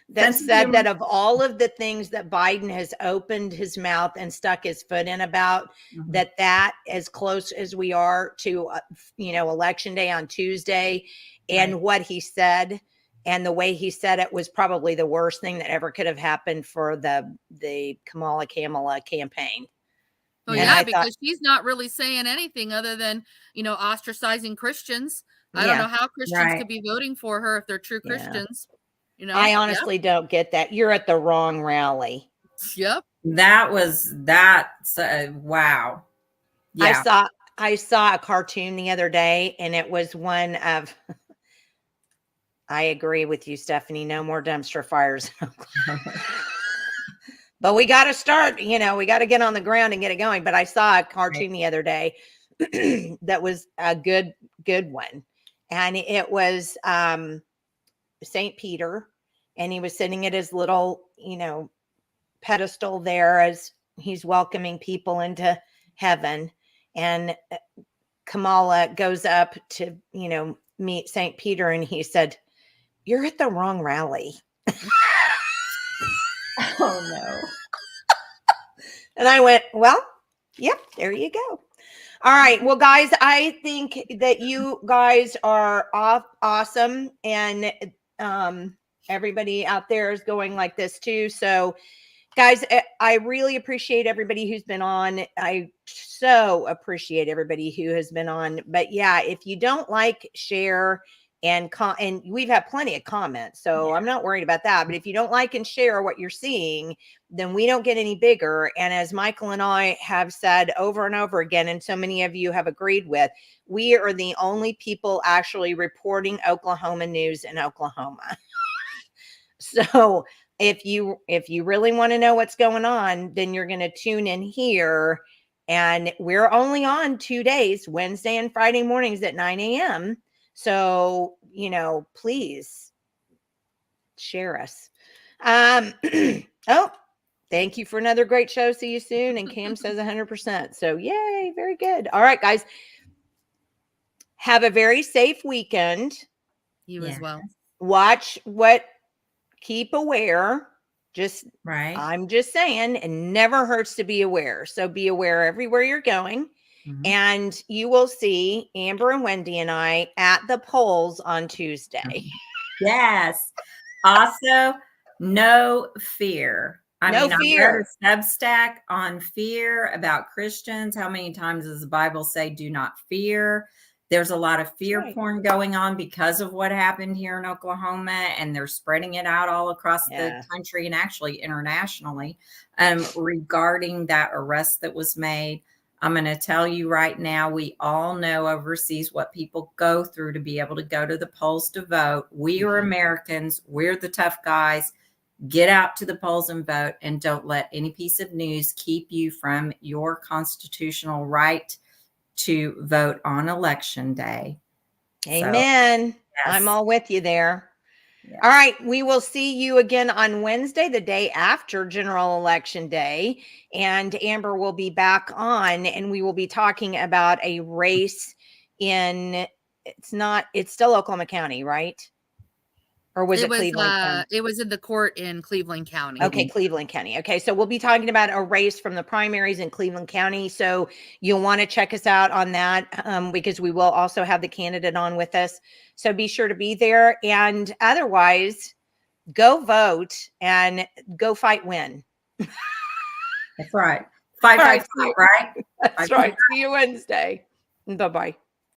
that of all of the things that Biden has opened his mouth and stuck his foot in about, that as close as we are to, election day on Tuesday, and what he said and the way he said it was probably the worst thing that ever could have happened for the Kamala campaign. Oh, yeah, because she's not really saying anything other than, ostracizing Christians. I don't know how Christians could be voting for her if they're true Christians. I honestly don't get that. You're at the wrong rally. Yep. That's wow. Yeah. I saw a cartoon the other day, and it was one of, I agree with you, Stephanie, no more dumpster fires. But we got to start, we got to get on the ground and get it going. But I saw a cartoon the other day that was a good one. And it was St. Peter, and he was sitting at his little, pedestal there as he's welcoming people into heaven. And Kamala goes up to, meet St. Peter, and he said, "You're at the wrong rally." Oh, no. And I went, well, yep, there you go. All right. Well, guys, I think that you guys are awesome. And everybody out there is going like this too. So, guys, I really appreciate everybody who's been on. I so appreciate everybody who has been on. But yeah, if you don't like, share, and we've had plenty of comments, so I'm not worried about that. But if you don't like and share what you're seeing, then we don't get any bigger. And as Michael and I have said over and over again, and so many of you have agreed with, we are the only people actually reporting Oklahoma news in Oklahoma. So if you really want to know what's going on, then you're going to tune in here. And we're only on 2 days, Wednesday and Friday mornings at 9 a.m. So, please share us. Oh, thank you for another great show. See you soon. And Cam says 100%. So yay. Very good. All right, guys. Have a very safe weekend. You as well. Watch keep aware. I'm just saying, it never hurts to be aware. So be aware everywhere you're going. And you will see Amber and Wendi and I at the polls on Tuesday. Yes. Also, no fear. I wrote a Substack on fear about Christians. How many times does the Bible say, do not fear? There's a lot of fear porn going on because of what happened here in Oklahoma, and they're spreading it out all across the country and actually internationally regarding that arrest that was made. I'm going to tell you right now, we all know overseas what people go through to be able to go to the polls to vote. We are Americans. We're the tough guys. Get out to the polls and vote, and don't let any piece of news keep you from your constitutional right to vote on election day. Amen. So, I'm all with you there. Yes. All right. We will see you again on Wednesday, the day after General Election Day. And Amber will be back on, and we will be talking about a race it's still Oklahoma County, right? Or was it Cleveland County? It was in the court in Cleveland County. Okay, Cleveland County. Okay, so we'll be talking about a race from the primaries in Cleveland County. So you'll want to check us out on that because we will also have the candidate on with us. So be sure to be there. And otherwise, go vote and go fight win. That's right. 555, All right, right? That's right. See you Wednesday. Bye-bye.